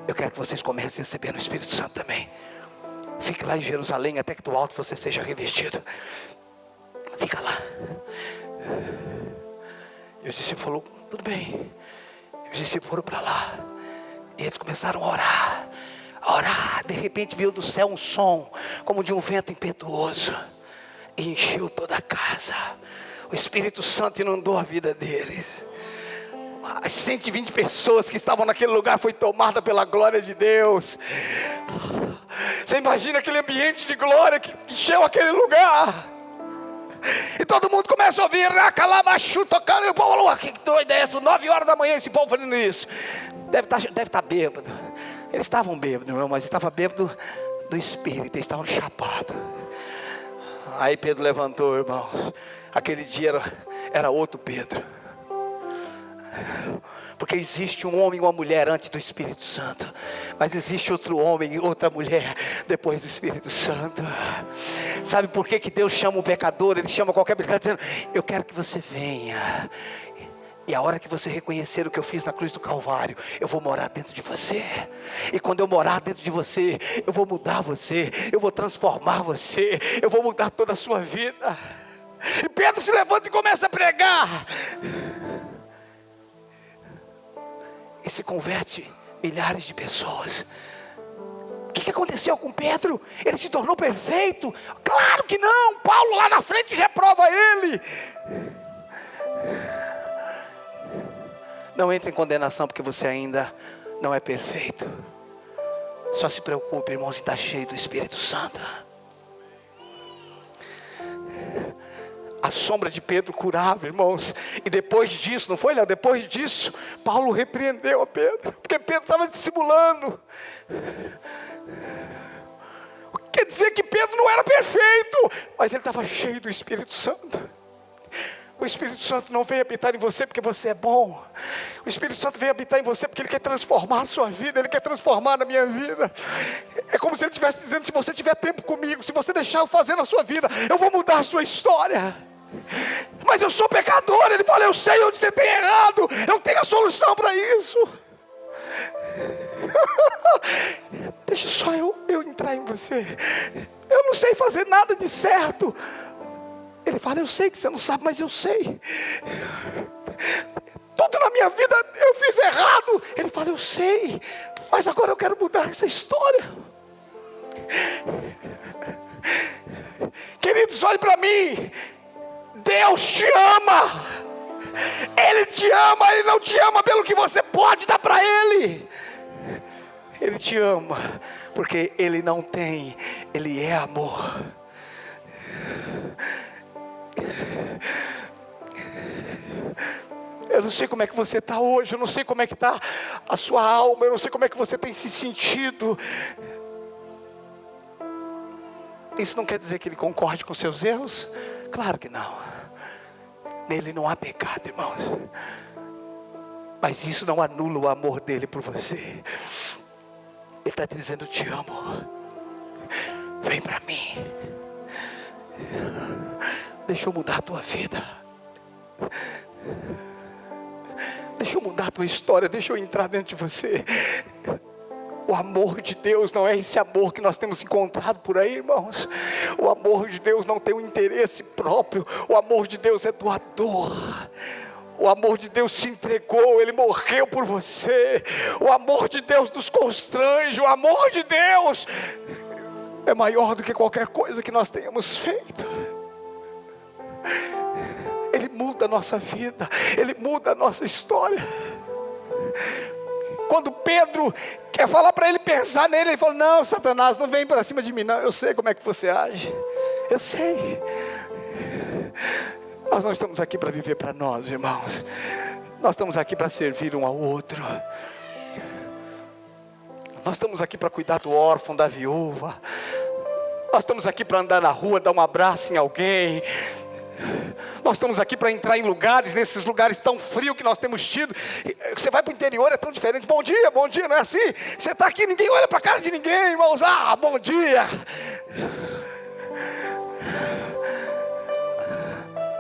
eu quero que vocês comecem recebendo o Espírito Santo também. Fique lá em Jerusalém até que do alto você seja revestido. Fica lá. E os discípulos falaram: tudo bem. E os discípulos foram para lá. E eles começaram a orar. A orar. De repente veio do céu um som, como de um vento impetuoso, e encheu toda a casa. O Espírito Santo inundou a vida deles. As 120 pessoas que estavam naquele lugar foi tomada pela glória de Deus. Você imagina aquele ambiente de glória que encheu aquele lugar. E todo mundo começa a ouvir Racalamachu tocando. E o povo falou: que doido é essa? 9 horas da manhã esse povo fazendo isso. Deve estar bêbado. Eles estavam bêbados, irmão, mas estavam bêbados do Espírito. Eles estavam chapados. Aí Pedro levantou, irmãos. Aquele dia era outro Pedro. Porque existe um homem e uma mulher antes do Espírito Santo, mas existe outro homem e outra mulher depois do Espírito Santo. Sabe por que Deus chama um pecador? Ele chama qualquer pessoa dizendo: eu quero que você venha, e a hora que você reconhecer o que eu fiz na cruz do Calvário, eu vou morar dentro de você. E quando eu morar dentro de você, eu vou mudar você, eu vou transformar você, eu vou mudar toda a sua vida. E Pedro se levanta e começa a pregar. E se converte milhares de pessoas. O que aconteceu com Pedro? Ele se tornou perfeito? Claro que não. Paulo lá na frente reprova ele. Não entre em condenação, porque você ainda não é perfeito. Só se preocupe, irmãos, em estar cheio do Espírito Santo. A sombra de Pedro curava, irmãos. E depois disso, não foi, Léo? Depois disso, Paulo repreendeu a Pedro, porque Pedro estava dissimulando. Quer dizer que Pedro não era perfeito, mas ele estava cheio do Espírito Santo. O Espírito Santo não veio habitar em você porque você é bom. O Espírito Santo veio habitar em você porque Ele quer transformar a sua vida. Ele quer transformar a minha vida. É como se Ele estivesse dizendo: se você tiver tempo comigo, se você deixar eu fazer na sua vida, eu vou mudar a sua história. Mas eu sou pecador. Ele fala: eu sei onde você tem errado, eu tenho a solução para isso. Deixa só eu entrar em você. Eu não sei fazer nada de certo. Ele fala: eu sei que você não sabe, mas eu sei. Tudo na minha vida eu fiz errado. Ele fala: eu sei, mas agora eu quero mudar essa história. Queridos, olhe para mim. Deus te ama. Ele te ama. Ele não te ama pelo que você pode dar para Ele. Ele te ama porque Ele não tem. Ele é amor. Eu não sei como é que você está hoje. Eu não sei como é que está a sua alma. Eu não sei como é que você tem se sentido. Isso não quer dizer que Ele concorde com seus erros? Claro que não. Nele não há pecado, irmãos. Mas isso não anula o amor dele por você. Ele está te dizendo: eu te amo. Vem para mim. Deixa eu mudar a tua vida. Deixa eu mudar a tua história. Deixa eu entrar dentro de você. O amor de Deus não é esse amor que nós temos encontrado por aí, irmãos. O amor de Deus não tem um interesse próprio. O amor de Deus é doador. O amor de Deus se entregou. Ele morreu por você. O amor de Deus nos constrange. O amor de Deus é maior do que qualquer coisa que nós tenhamos feito. Ele muda a nossa vida, Ele muda a nossa história. Quando Pedro quer falar para ele pensar nele, ele falou: não, Satanás, não vem para cima de mim não, eu sei como é que você age, eu sei. Nós não estamos aqui para viver para nós, irmãos. Nós estamos aqui para servir um ao outro. Nós estamos aqui para cuidar do órfão, da viúva. Nós estamos aqui para andar na rua, dar um abraço em alguém. Nós estamos aqui para entrar em lugares, nesses lugares tão frios que nós temos tido. Você vai para o interior, é tão diferente. Bom dia, não é assim? Você está aqui, ninguém olha para a cara de ninguém, irmãos. Ah, bom dia.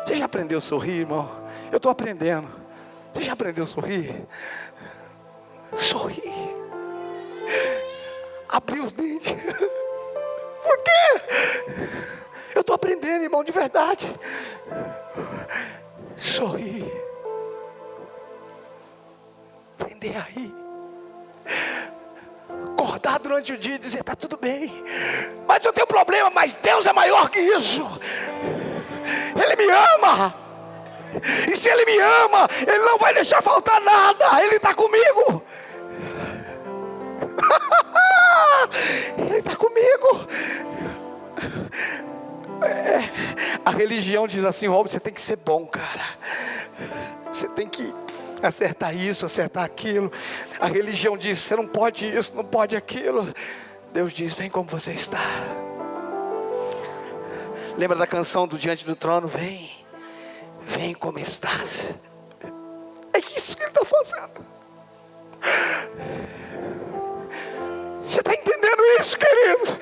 Você já aprendeu a sorrir, irmão? Eu estou aprendendo. Você já aprendeu a sorrir? Sorrir. Abrir os dentes. Por quê? Eu estou aprendendo, irmão, de verdade. Sorrir. Aprender a rir. Acordar durante o dia e dizer: está tudo bem. Mas eu tenho problema, mas Deus é maior que isso. Ele me ama. E se Ele me ama, Ele não vai deixar faltar nada. Ele está comigo. Ele está comigo. A religião diz assim: Rob, você tem que ser bom, cara. Você tem que acertar isso, acertar aquilo. A religião diz: você não pode isso, não pode aquilo. Deus diz: vem como você está. Lembra da canção do Diante do Trono? Vem como estás. É isso que Ele está fazendo. Você está entendendo isso, querido?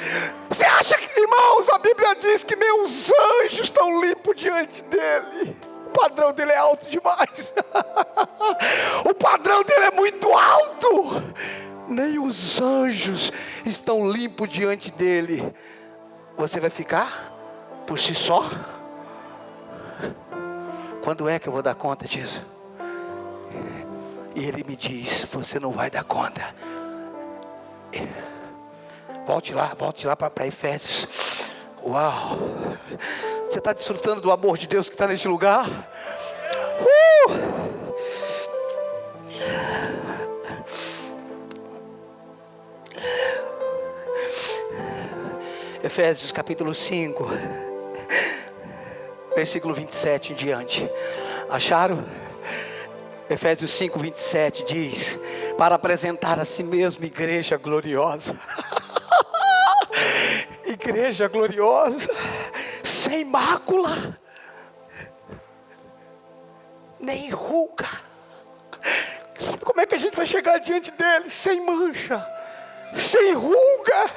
Você acha que, irmãos, a Bíblia diz que nem os anjos estão limpos diante dEle? O padrão dEle é alto demais. O padrão dEle é muito alto. Nem os anjos estão limpos diante dEle. Você vai ficar por si só? Quando é que eu vou dar conta disso? E Ele me diz: você não vai dar conta. Volte lá para Efésios. Uau! Você está desfrutando do amor de Deus que está neste lugar? Efésios capítulo 5, versículo 27 em diante. Acharam? Efésios 5, 27 diz: para apresentar a si mesmo igreja gloriosa. Igreja gloriosa, sem mácula, nem ruga. Sabe como é que a gente vai chegar diante dele? Sem mancha, sem ruga,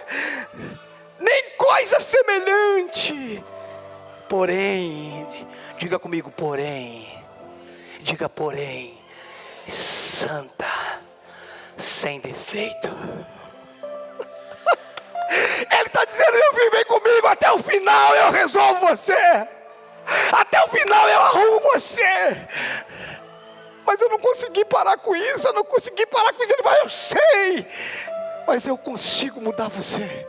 nem coisa semelhante. Porém, diga comigo, porém, diga porém, santa, sem defeito. Ele está dizendo: meu filho, vem comigo, até o final eu resolvo você. Até o final eu arrumo você. Mas eu não consegui parar com isso, Ele vai: eu sei, mas eu consigo mudar você.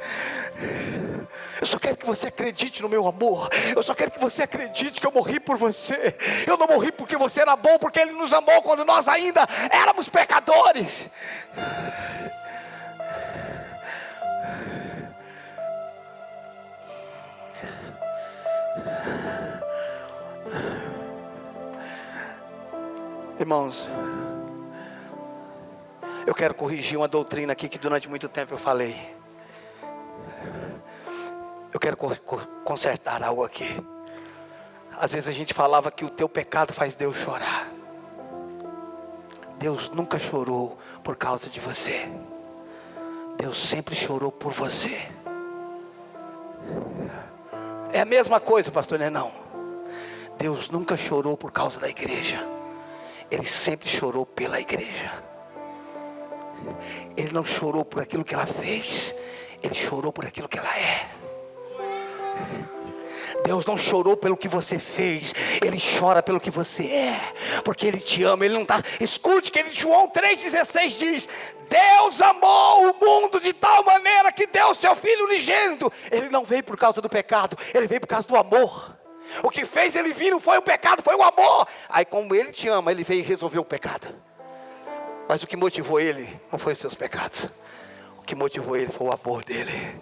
Eu só quero que você acredite no meu amor. Eu só quero que você acredite que eu morri por você. Eu não morri porque você era bom, porque Ele nos amou quando nós ainda éramos pecadores. Irmãos, eu quero corrigir uma doutrina aqui que durante muito tempo eu falei. Eu quero consertar algo aqui. Às vezes a gente falava que o teu pecado faz Deus chorar. Deus nunca chorou por causa de você. Deus sempre chorou por você. É a mesma coisa, pastor, não. Deus nunca chorou por causa da igreja. Ele sempre chorou pela igreja. Ele não chorou por aquilo que ela fez. Ele chorou por aquilo que ela é. Deus não chorou pelo que você fez, Ele chora pelo que você é, porque Ele te ama. Ele não está. Escute que João 3,16 diz: Deus amou o mundo de tal maneira que deu o seu Filho unigênito. Ele não veio por causa do pecado, Ele veio por causa do amor. O que fez Ele vir não foi o pecado, foi o amor. Aí como Ele te ama, Ele veio e resolveu o pecado. Mas o que motivou Ele não foi os seus pecados. O que motivou Ele foi o amor dEle.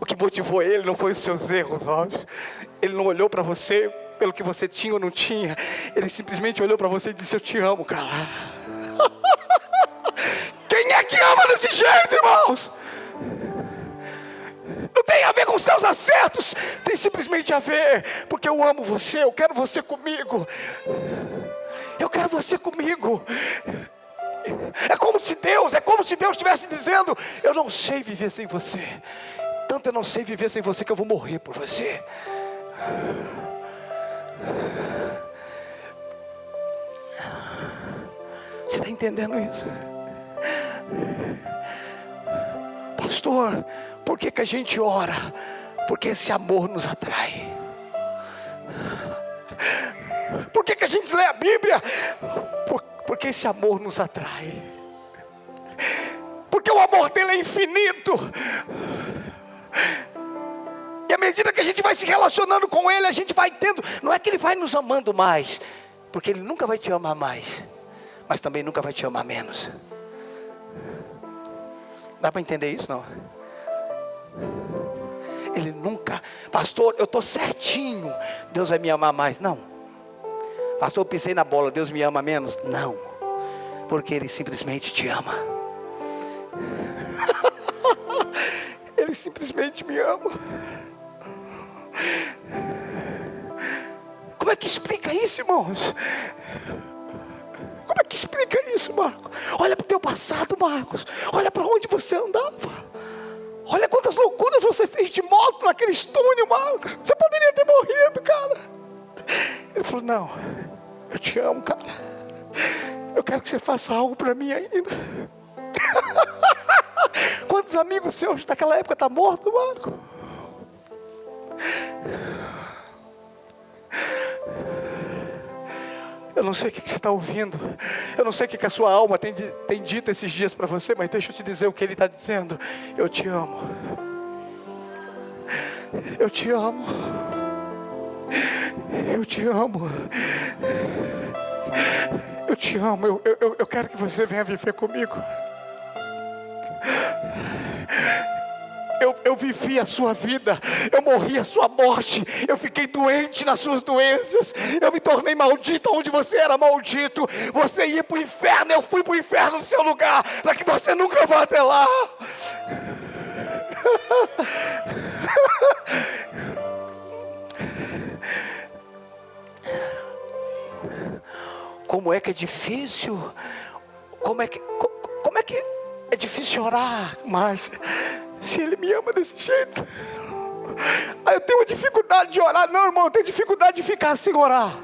O que motivou Ele não foi os seus erros, óbvio. Ele não olhou para você pelo que você tinha ou não tinha. Ele simplesmente olhou para você e disse: eu te amo, cara. Quem é que ama desse jeito, irmãos? Não tem a ver com seus acertos, tem simplesmente a ver, porque eu amo você, eu quero você comigo. Eu quero você comigo. É como se Deus estivesse dizendo: eu não sei viver sem você. Tanto eu não sei viver sem você que eu vou morrer por você. Você está entendendo isso? Pastor, por que a gente ora? Porque esse amor nos atrai. Por que a gente lê a Bíblia? Porque esse amor nos atrai. Porque o amor dele é infinito. E à medida que a gente vai se relacionando com ele, a gente vai tendo. Não é que ele vai nos amando mais, porque ele nunca vai te amar mais, mas também nunca vai te amar menos. Dá para entender isso, não? Ele nunca: pastor, eu estou certinho, Deus vai me amar mais. Não. Pastor, eu pisei na bola, Deus me ama menos. Não. Porque Ele simplesmente te ama. Ele simplesmente me ama. Como é que explica isso, irmãos? Como é que explica isso, Marcos? Olha para o teu passado, Marcos. Olha para onde você andava. Olha quantas loucuras você fez de moto naquele túnel, Marcos. Você poderia ter morrido, cara. Ele falou: não, eu te amo, cara. Eu quero que você faça algo para mim ainda. Quantos amigos seus daquela época estão mortos, Marcos? Eu não sei o que você está ouvindo. Eu não sei o que a sua alma tem dito esses dias para você, mas deixa eu te dizer o que Ele está dizendo. Eu te amo. Eu te amo. Eu te amo. Eu te amo. Eu quero que você venha viver comigo. Eu vivi a sua vida, eu morri a sua morte, eu fiquei doente nas suas doenças, eu me tornei maldito onde você era maldito. Você ia para o inferno, eu fui para o inferno no seu lugar, para que você nunca vá até lá. Como é que é difícil? Como é que é difícil orar, Márcia? Se Ele me ama desse jeito. Eu tenho dificuldade de orar. Não, irmão, eu tenho dificuldade de ficar sem orar.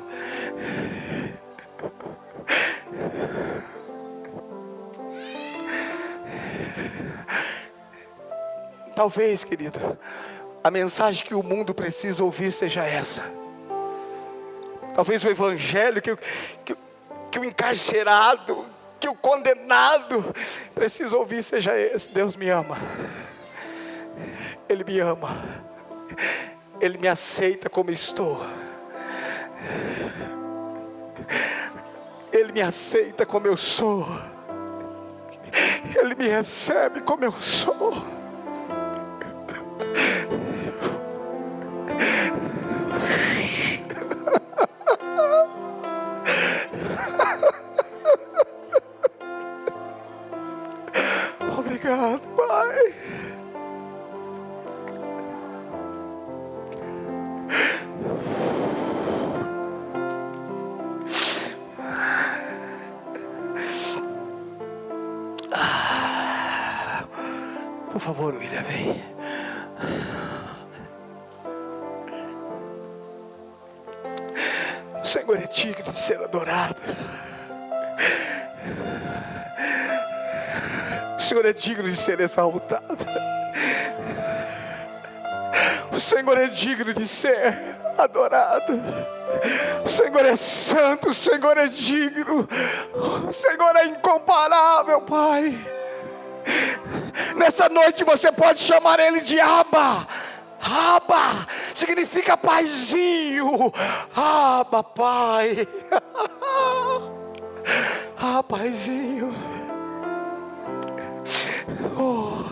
Talvez, querido, a mensagem que o mundo precisa ouvir seja essa. Talvez o evangelho que o encarcerado, que o condenado precisa ouvir seja esse: Deus me ama. Ele me ama. Ele me aceita como estou. Ele me aceita como eu sou. Ele me recebe como eu sou. Obrigado, Pai. Por favor, William, vem. O Senhor é digno de ser adorado. O Senhor é digno de ser exaltado. O O Senhor é digno de ser adorado. O Senhor é santo, o Senhor é digno, o Senhor é incomparável, Pai. Nessa noite você pode chamar Ele de Abba. Abba significa paizinho. Abba, Pai. Ah, paizinho. Oh.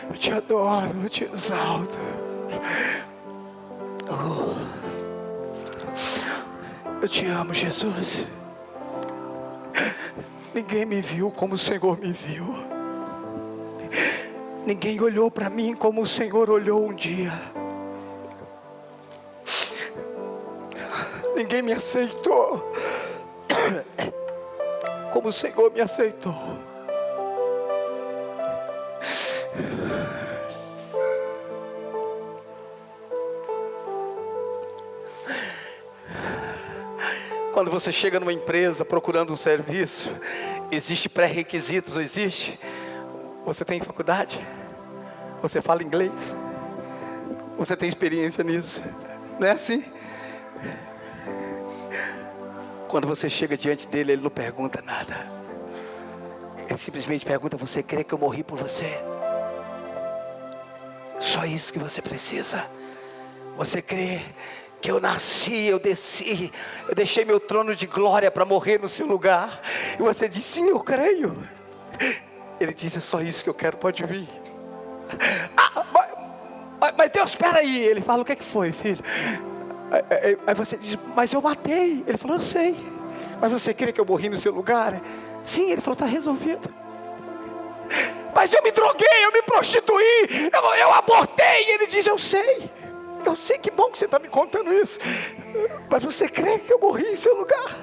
Eu te adoro, eu te exalto. Oh. Eu te amo, Jesus. Ninguém me viu como o Senhor me viu. Ninguém olhou para mim como o Senhor olhou um dia. Ninguém me aceitou como o Senhor me aceitou. Quando você chega numa empresa procurando um serviço, existe pré-requisitos, não existe? Você tem faculdade? Você fala inglês? Você tem experiência nisso? Não é assim? Quando você chega diante dele, ele não pergunta nada. Ele simplesmente pergunta: você crê que eu morri por você? Só isso que você precisa. Você crê que eu nasci, eu desci, eu deixei meu trono de glória para morrer no seu lugar? E você diz: sim, eu creio. Ele diz: é só isso que eu quero, pode vir. Mas Deus, espera aí. Ele fala: o que é que foi, filho? Aí você diz: mas eu matei. Ele falou: eu sei. Mas você crê que eu morri no seu lugar? Sim. Ele falou: está resolvido. Mas eu me droguei, eu me prostituí, eu abortei. Ele diz: eu sei. Eu sei, que bom que você está me contando isso. Mas você crê que eu morri em seu lugar?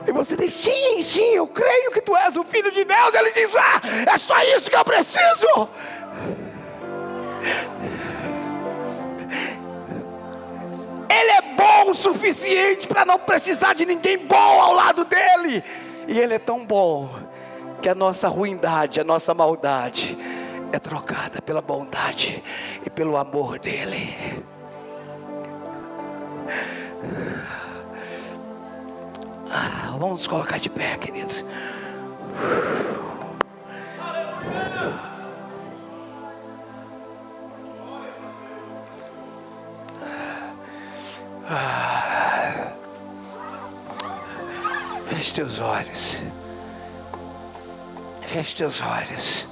E você diz: sim, sim, eu creio que tu és o Filho de Deus. Ele diz: é só isso que eu preciso. Ele é bom o suficiente para não precisar de ninguém bom ao lado dele. E ele é tão bom que a nossa ruindade, a nossa maldade é trocada pela bondade e pelo amor dele. Vamos nos colocar de pé, queridos. Feche teus olhos. Feche teus olhos.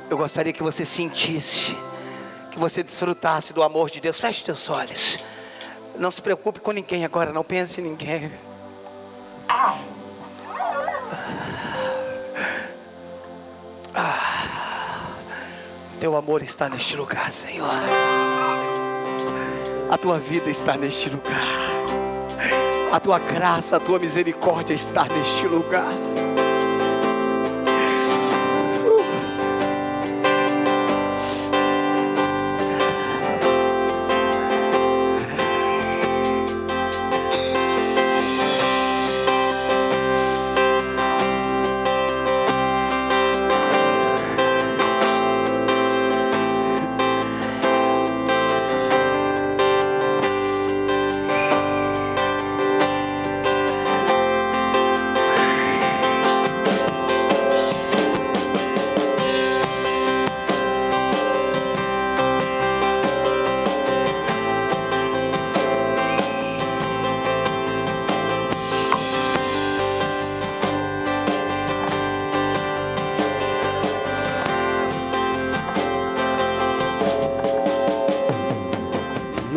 Eu gostaria que você sentisse, que você desfrutasse do amor de Deus. Feche teus olhos. Não se preocupe com ninguém agora, não pense em ninguém. Teu amor está neste lugar, Senhor. A tua vida está neste lugar. A tua graça, a tua misericórdia está neste lugar.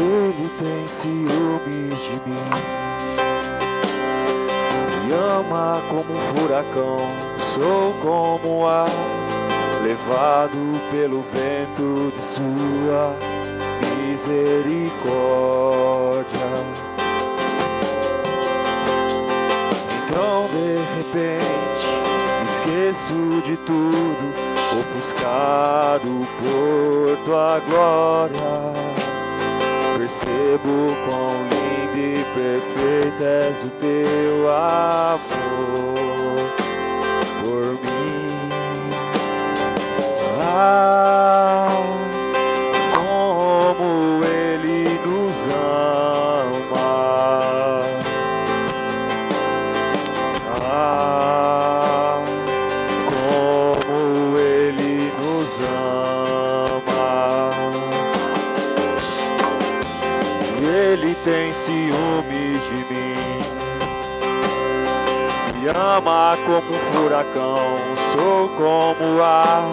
Ele tem ciúmes de mim, me ama como um furacão. Sou como o ar, levado pelo vento de sua misericórdia. Então de repente me esqueço de tudo, ofuscado por tua glória. Percebo quão linda e és o teu amor por mim. Ah, como Ele nos ama. Ah, como Ele nos ama. Ele tem ciúmes de mim, me ama como um furacão, sou como ar,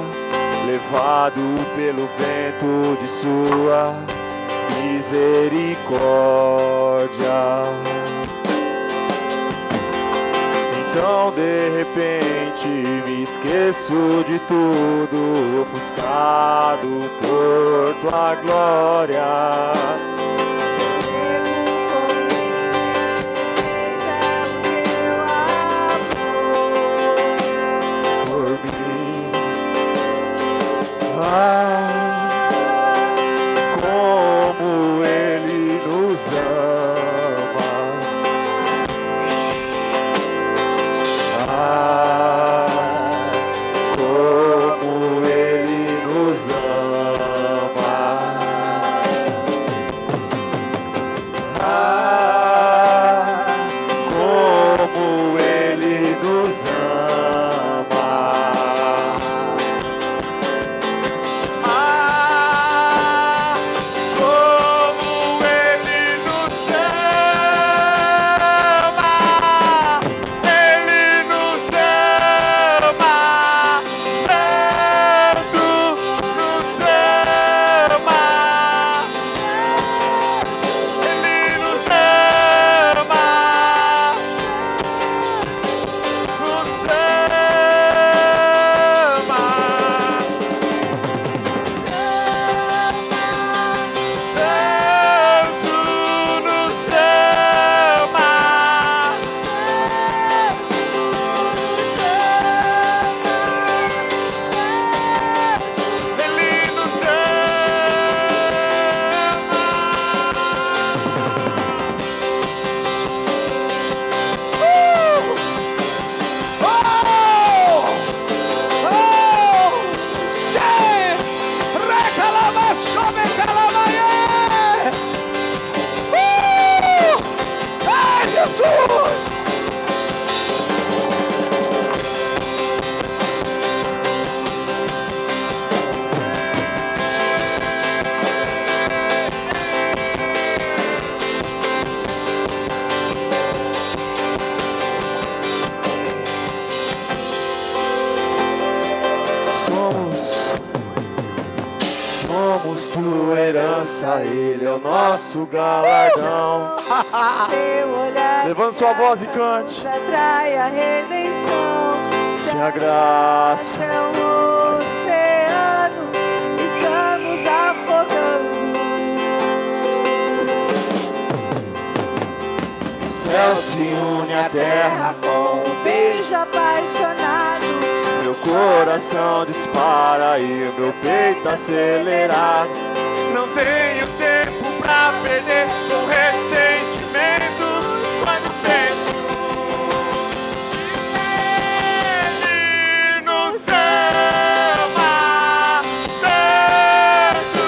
levado pelo vento de sua misericórdia. Então de repente me esqueço de tudo, ofuscado por tua glória. Como Ele nos ama. Como Ele nos ama. Como Ele nos ama. Somos tua herança, Ele é o nosso galardão. Seu olhar Levante sua voz e cante. atrai a redenção. Se a graça é um oceano, estamos afogando. o céu se une à terra com um Beijo apaixonado. meu coração dispara e o meu peito acelera. Não tenho tempo pra perder com ressentimento quando penso. Ele nos ama tanto.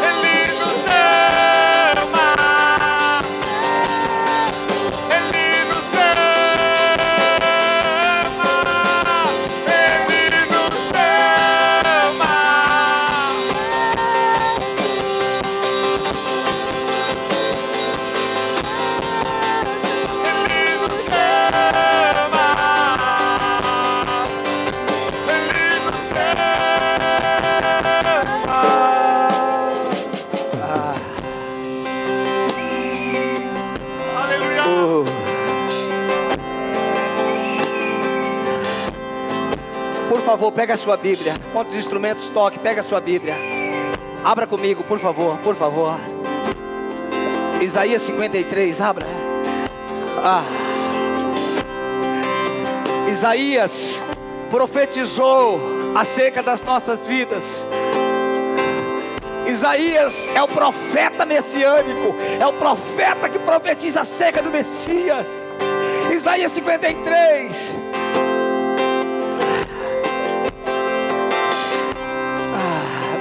Ele nos ama. Ele nos Por favor, pega a sua Bíblia. Quantos instrumentos toque, pega a sua Bíblia. Abra comigo, por favor, por favor. Isaías 53, abra. Isaías profetizou acerca das nossas vidas. Isaías é o profeta messiânico, é o profeta que profetiza acerca do Messias. Isaías 53.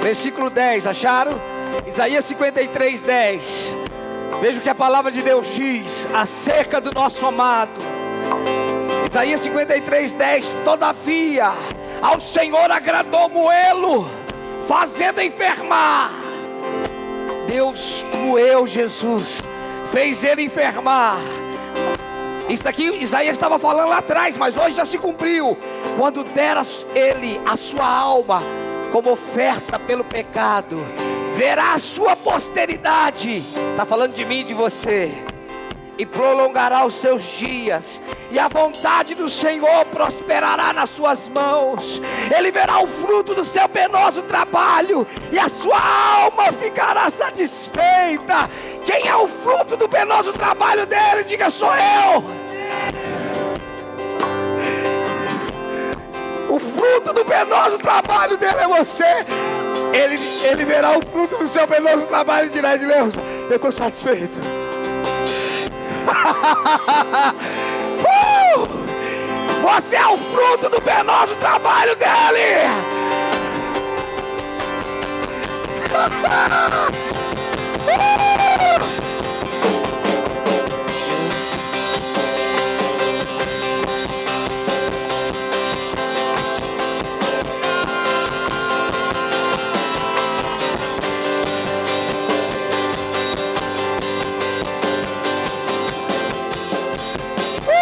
Versículo 10, acharam? Isaías 53, 10. Veja o que a palavra de Deus diz acerca do nosso amado. Isaías 53, 10. Todavia, ao Senhor agradou moê-lo, fazendo enfermar. Deus moeu Jesus, fez ele enfermar. Isso daqui Isaías estava falando lá atrás, mas hoje já se cumpriu. Quando dera ele a sua alma como oferta pelo pecado, verá a sua posteridade, está falando de mim e de você, e prolongará os seus dias, e a vontade do Senhor prosperará nas suas mãos. Ele verá o fruto do seu penoso trabalho, e a sua alma ficará satisfeita. Quem é o fruto do penoso trabalho dele? Diga: sou eu. O fruto do penoso trabalho dele é você. Ele verá o fruto do seu penoso trabalho e dirá: Deus, eu estou satisfeito. Você é o fruto do penoso trabalho dele.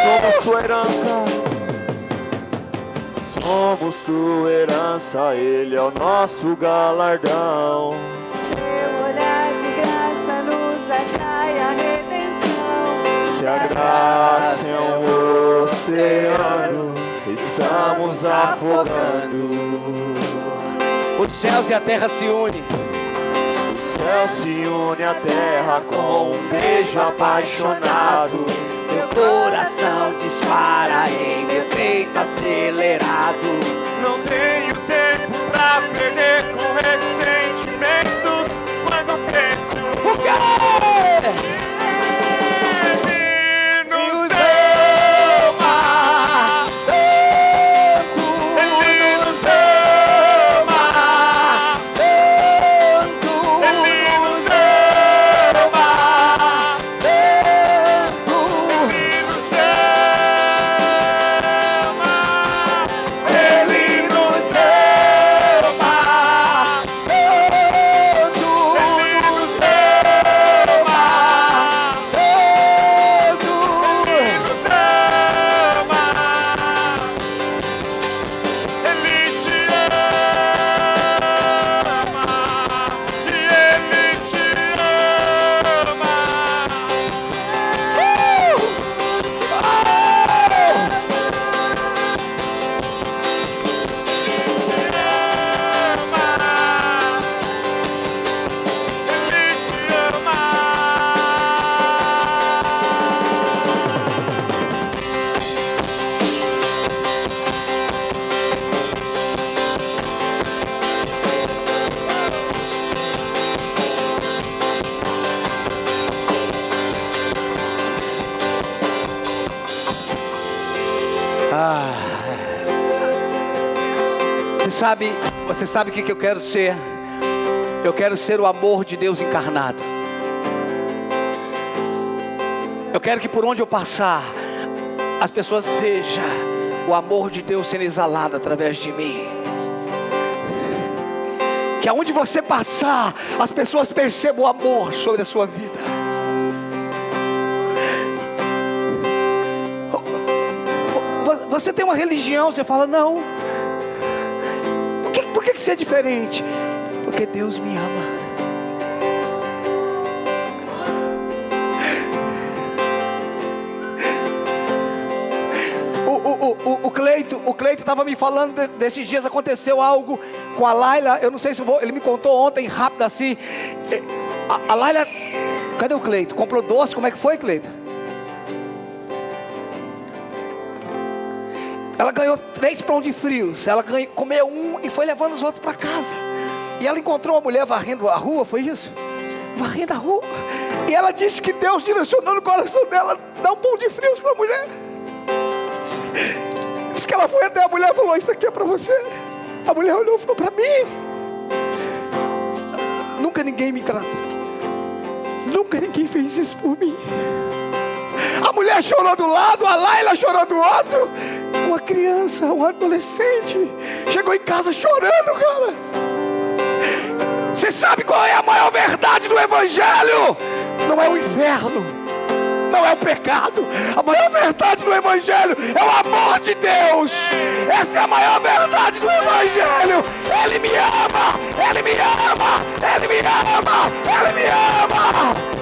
Somos tua herança, somos tua herança, Ele é o nosso galardão. Seu olhar de graça nos atrai a redenção. Se a graça é um oceano, estamos afogando. Os céus e a terra se unem. O céu se une à terra com um beijo apaixonado. Meu coração dispara em meu peito acelerado. Não tenho tempo pra perder com ressentimentos quando penso. O quê? Ele nos ama, Ele nos ama, Ele nos ama, Ele nos ama, Ele nos Você sabe o que eu quero ser? Eu quero ser o amor de Deus encarnado. Eu quero que por onde eu passar, as pessoas vejam o amor de Deus sendo exalado através de mim. Que aonde você passar, as pessoas percebam o amor sobre a sua vida. Você tem uma religião, você fala: não. Por que você é diferente? Porque Deus me ama. O Cleito estava me falando desses dias. Aconteceu algo com a Laila. Eu não sei se ele me contou ontem, rápido assim. A Laila, cadê o Cleito? Comprou doce, como é que foi, Cleito? Ela ganhou 3 pão de frios. Ela comeu um e foi levando os outros para casa. E ela encontrou uma mulher varrendo a rua, foi isso? Varrendo a rua. E ela disse que Deus direcionou no coração dela dar um pão de frios para a mulher. Diz que ela foi até a mulher e falou: isso aqui é para você. A mulher olhou e falou: para mim? Nunca ninguém me trata. Nunca ninguém fez isso por mim. A mulher chorou do lado, a Laila chorou do outro. Uma criança, um adolescente, chegou em casa chorando, cara. Você sabe qual é a maior verdade do Evangelho? Não é o inferno, não é o pecado. A maior verdade do Evangelho é o amor de Deus. Essa é a maior verdade do Evangelho. Ele me ama, Ele me ama, Ele me ama, Ele me ama.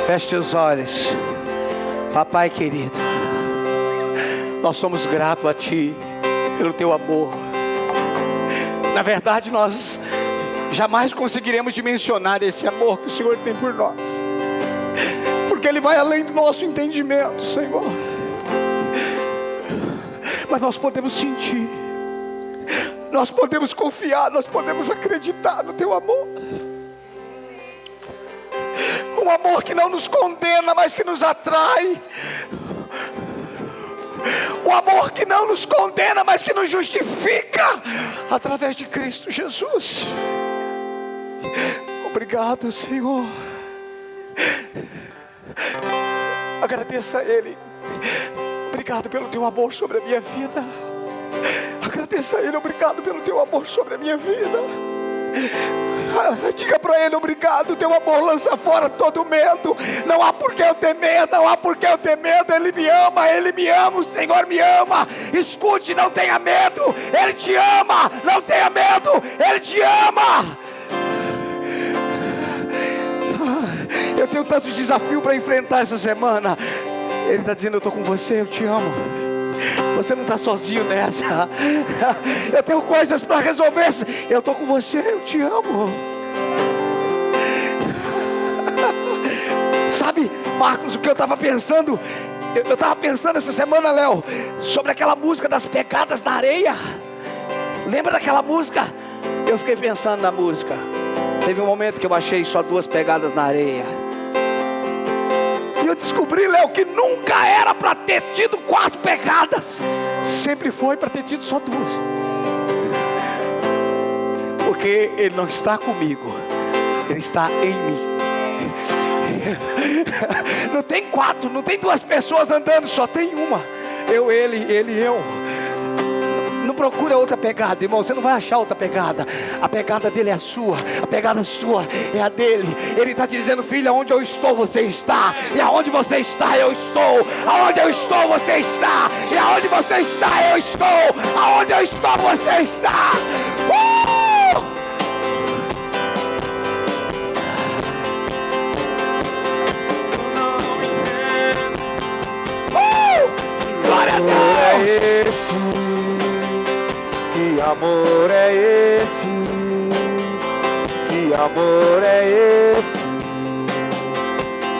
Feche os olhos. Papai querido, nós somos gratos a Ti pelo Teu amor. Na verdade, nós jamais conseguiremos dimensionar esse amor que o Senhor tem por nós, porque Ele vai além do nosso entendimento, Senhor. Mas nós podemos sentir, nós podemos confiar, nós podemos acreditar no Teu amor. Um amor que não nos condena, mas que nos atrai. Um amor que não nos condena, mas que nos justifica através de Cristo Jesus. Obrigado, Senhor. Agradeça a Ele. Obrigado pelo Teu amor sobre a minha vida. Agradeça a Ele. Obrigado pelo Teu amor sobre a minha vida. Diga para Ele: obrigado, Teu amor lança fora todo medo. Não há por que eu temer, não há por que eu ter medo. Ele me ama, o Senhor me ama. Escute, não tenha medo. Ele te ama, não tenha medo. Ele te ama. Eu tenho tantos desafios para enfrentar essa semana. Ele está dizendo: eu estou com você, eu te amo. Você não está sozinho nessa. Eu tenho coisas para resolver. Eu estou com você, eu te amo. Sabe, Marcos, o que eu estava pensando? Eu estava pensando essa semana, Léo, sobre aquela música das pegadas na areia. Lembra daquela música? Eu fiquei pensando na música. Teve um momento que eu achei só 2 pegadas na areia. E eu descobri, Léo, que nunca era para ter tido 4 pegadas. Sempre foi para ter tido só 2. Porque Ele não está comigo, Ele está em mim. Não tem 4, não tem 2 pessoas andando, só tem uma. Eu, ele, eu. Não procura outra pegada, irmão. Você não vai achar outra pegada. A pegada dele é a sua, a pegada sua é a dele. Ele está te dizendo: filha, onde eu estou, você está. E aonde você está, eu estou. Aonde eu estou, você está. E aonde você está, eu estou. Aonde eu estou, você está. Glória a Deus. Que amor é esse? Que amor é esse?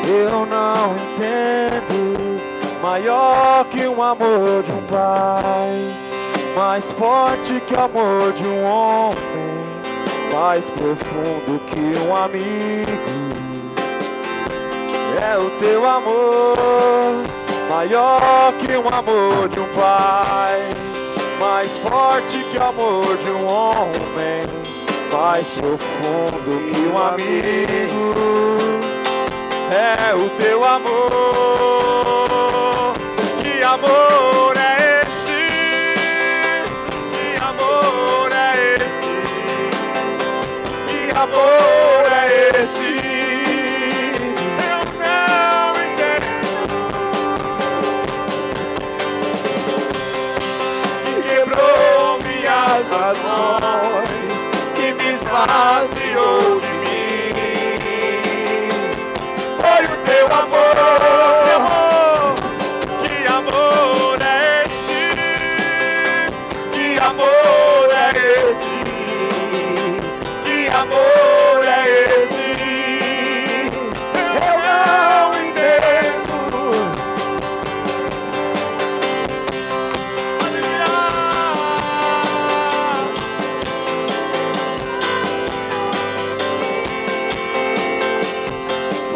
Eu não entendo. Maior que um amor de um pai, mais forte que o amor de um homem, mais profundo que um amigo. É o Teu amor, maior que um amor de um pai, mais forte que o amor de um homem, mais profundo que um amigo. É o Teu amor. Que amor é esse? Que amor é amor é esse? Eu não entendo. Que quebrou minhas razões, que me esvaziou de mim. Foi o teu amor. Que amor é esse? Que amor é esse? Que amor é esse? Eu não entendo.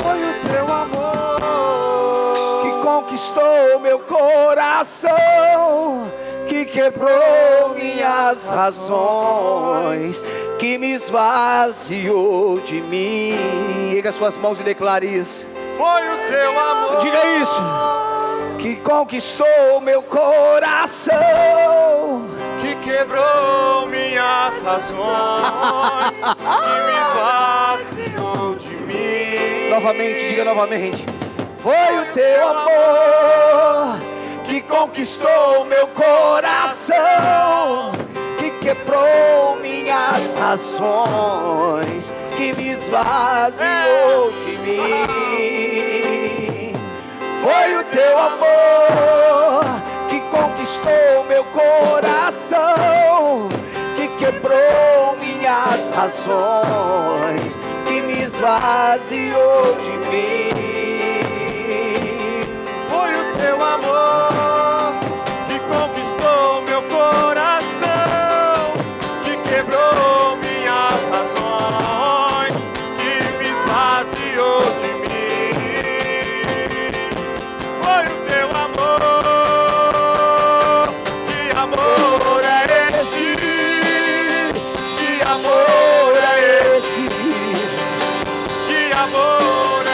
Foi o teu amor que conquistou meu coração, que quebrou minhas razões, que me esvaziou de mim. Erga suas mãos e declare isso. Foi o teu amor. Diga isso. Que conquistou meu coração, Que quebrou minhas razões, que me esvaziou de mim. novamente, diga novamente. Foi o teu amor que conquistou meu coração, que quebrou minhas razões, que me esvaziou de mim. Foi o teu amor que conquistou meu coração, que quebrou minhas razões, que me esvaziou de mim. Foi o teu amor que conquistou meu coração, que quebrou minhas razões, que me esvaziou de mim. Foi o teu amor. Que amor é esse? Que amor é esse? Que amor é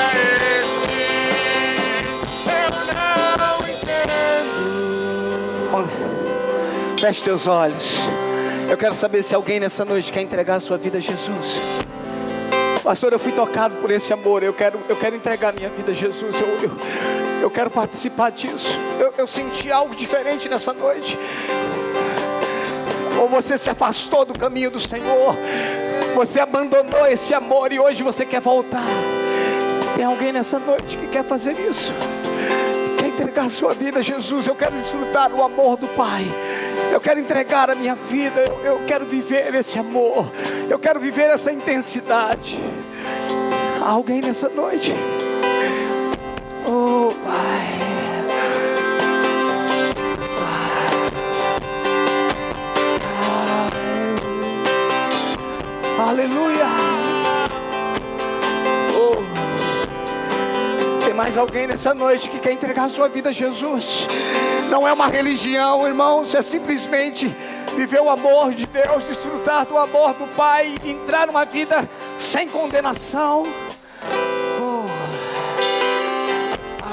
esse? Eu não entendo. Feche teus olhos. Eu quero saber se alguém nessa noite quer entregar a sua vida a Jesus. Pastor, eu fui tocado por esse amor. Eu quero entregar minha vida a Jesus. Eu quero participar disso. Eu senti algo diferente nessa noite. Ou você se afastou do caminho do Senhor, você abandonou esse amor e hoje você quer voltar. Tem alguém nessa noite que quer fazer isso? Quer entregar a sua vida a Jesus? Eu quero desfrutar do amor do Pai. Eu quero entregar a minha vida. Eu quero viver esse amor. Eu quero viver essa intensidade. Há alguém nessa noite? Oh, Pai. Aleluia. Oh. Tem mais alguém nessa noite que quer entregar a sua vida a Jesus? Não é uma religião, irmãos, é simplesmente viver o amor de Deus, desfrutar do amor do Pai, entrar numa vida sem condenação. Oh.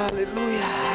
Aleluia.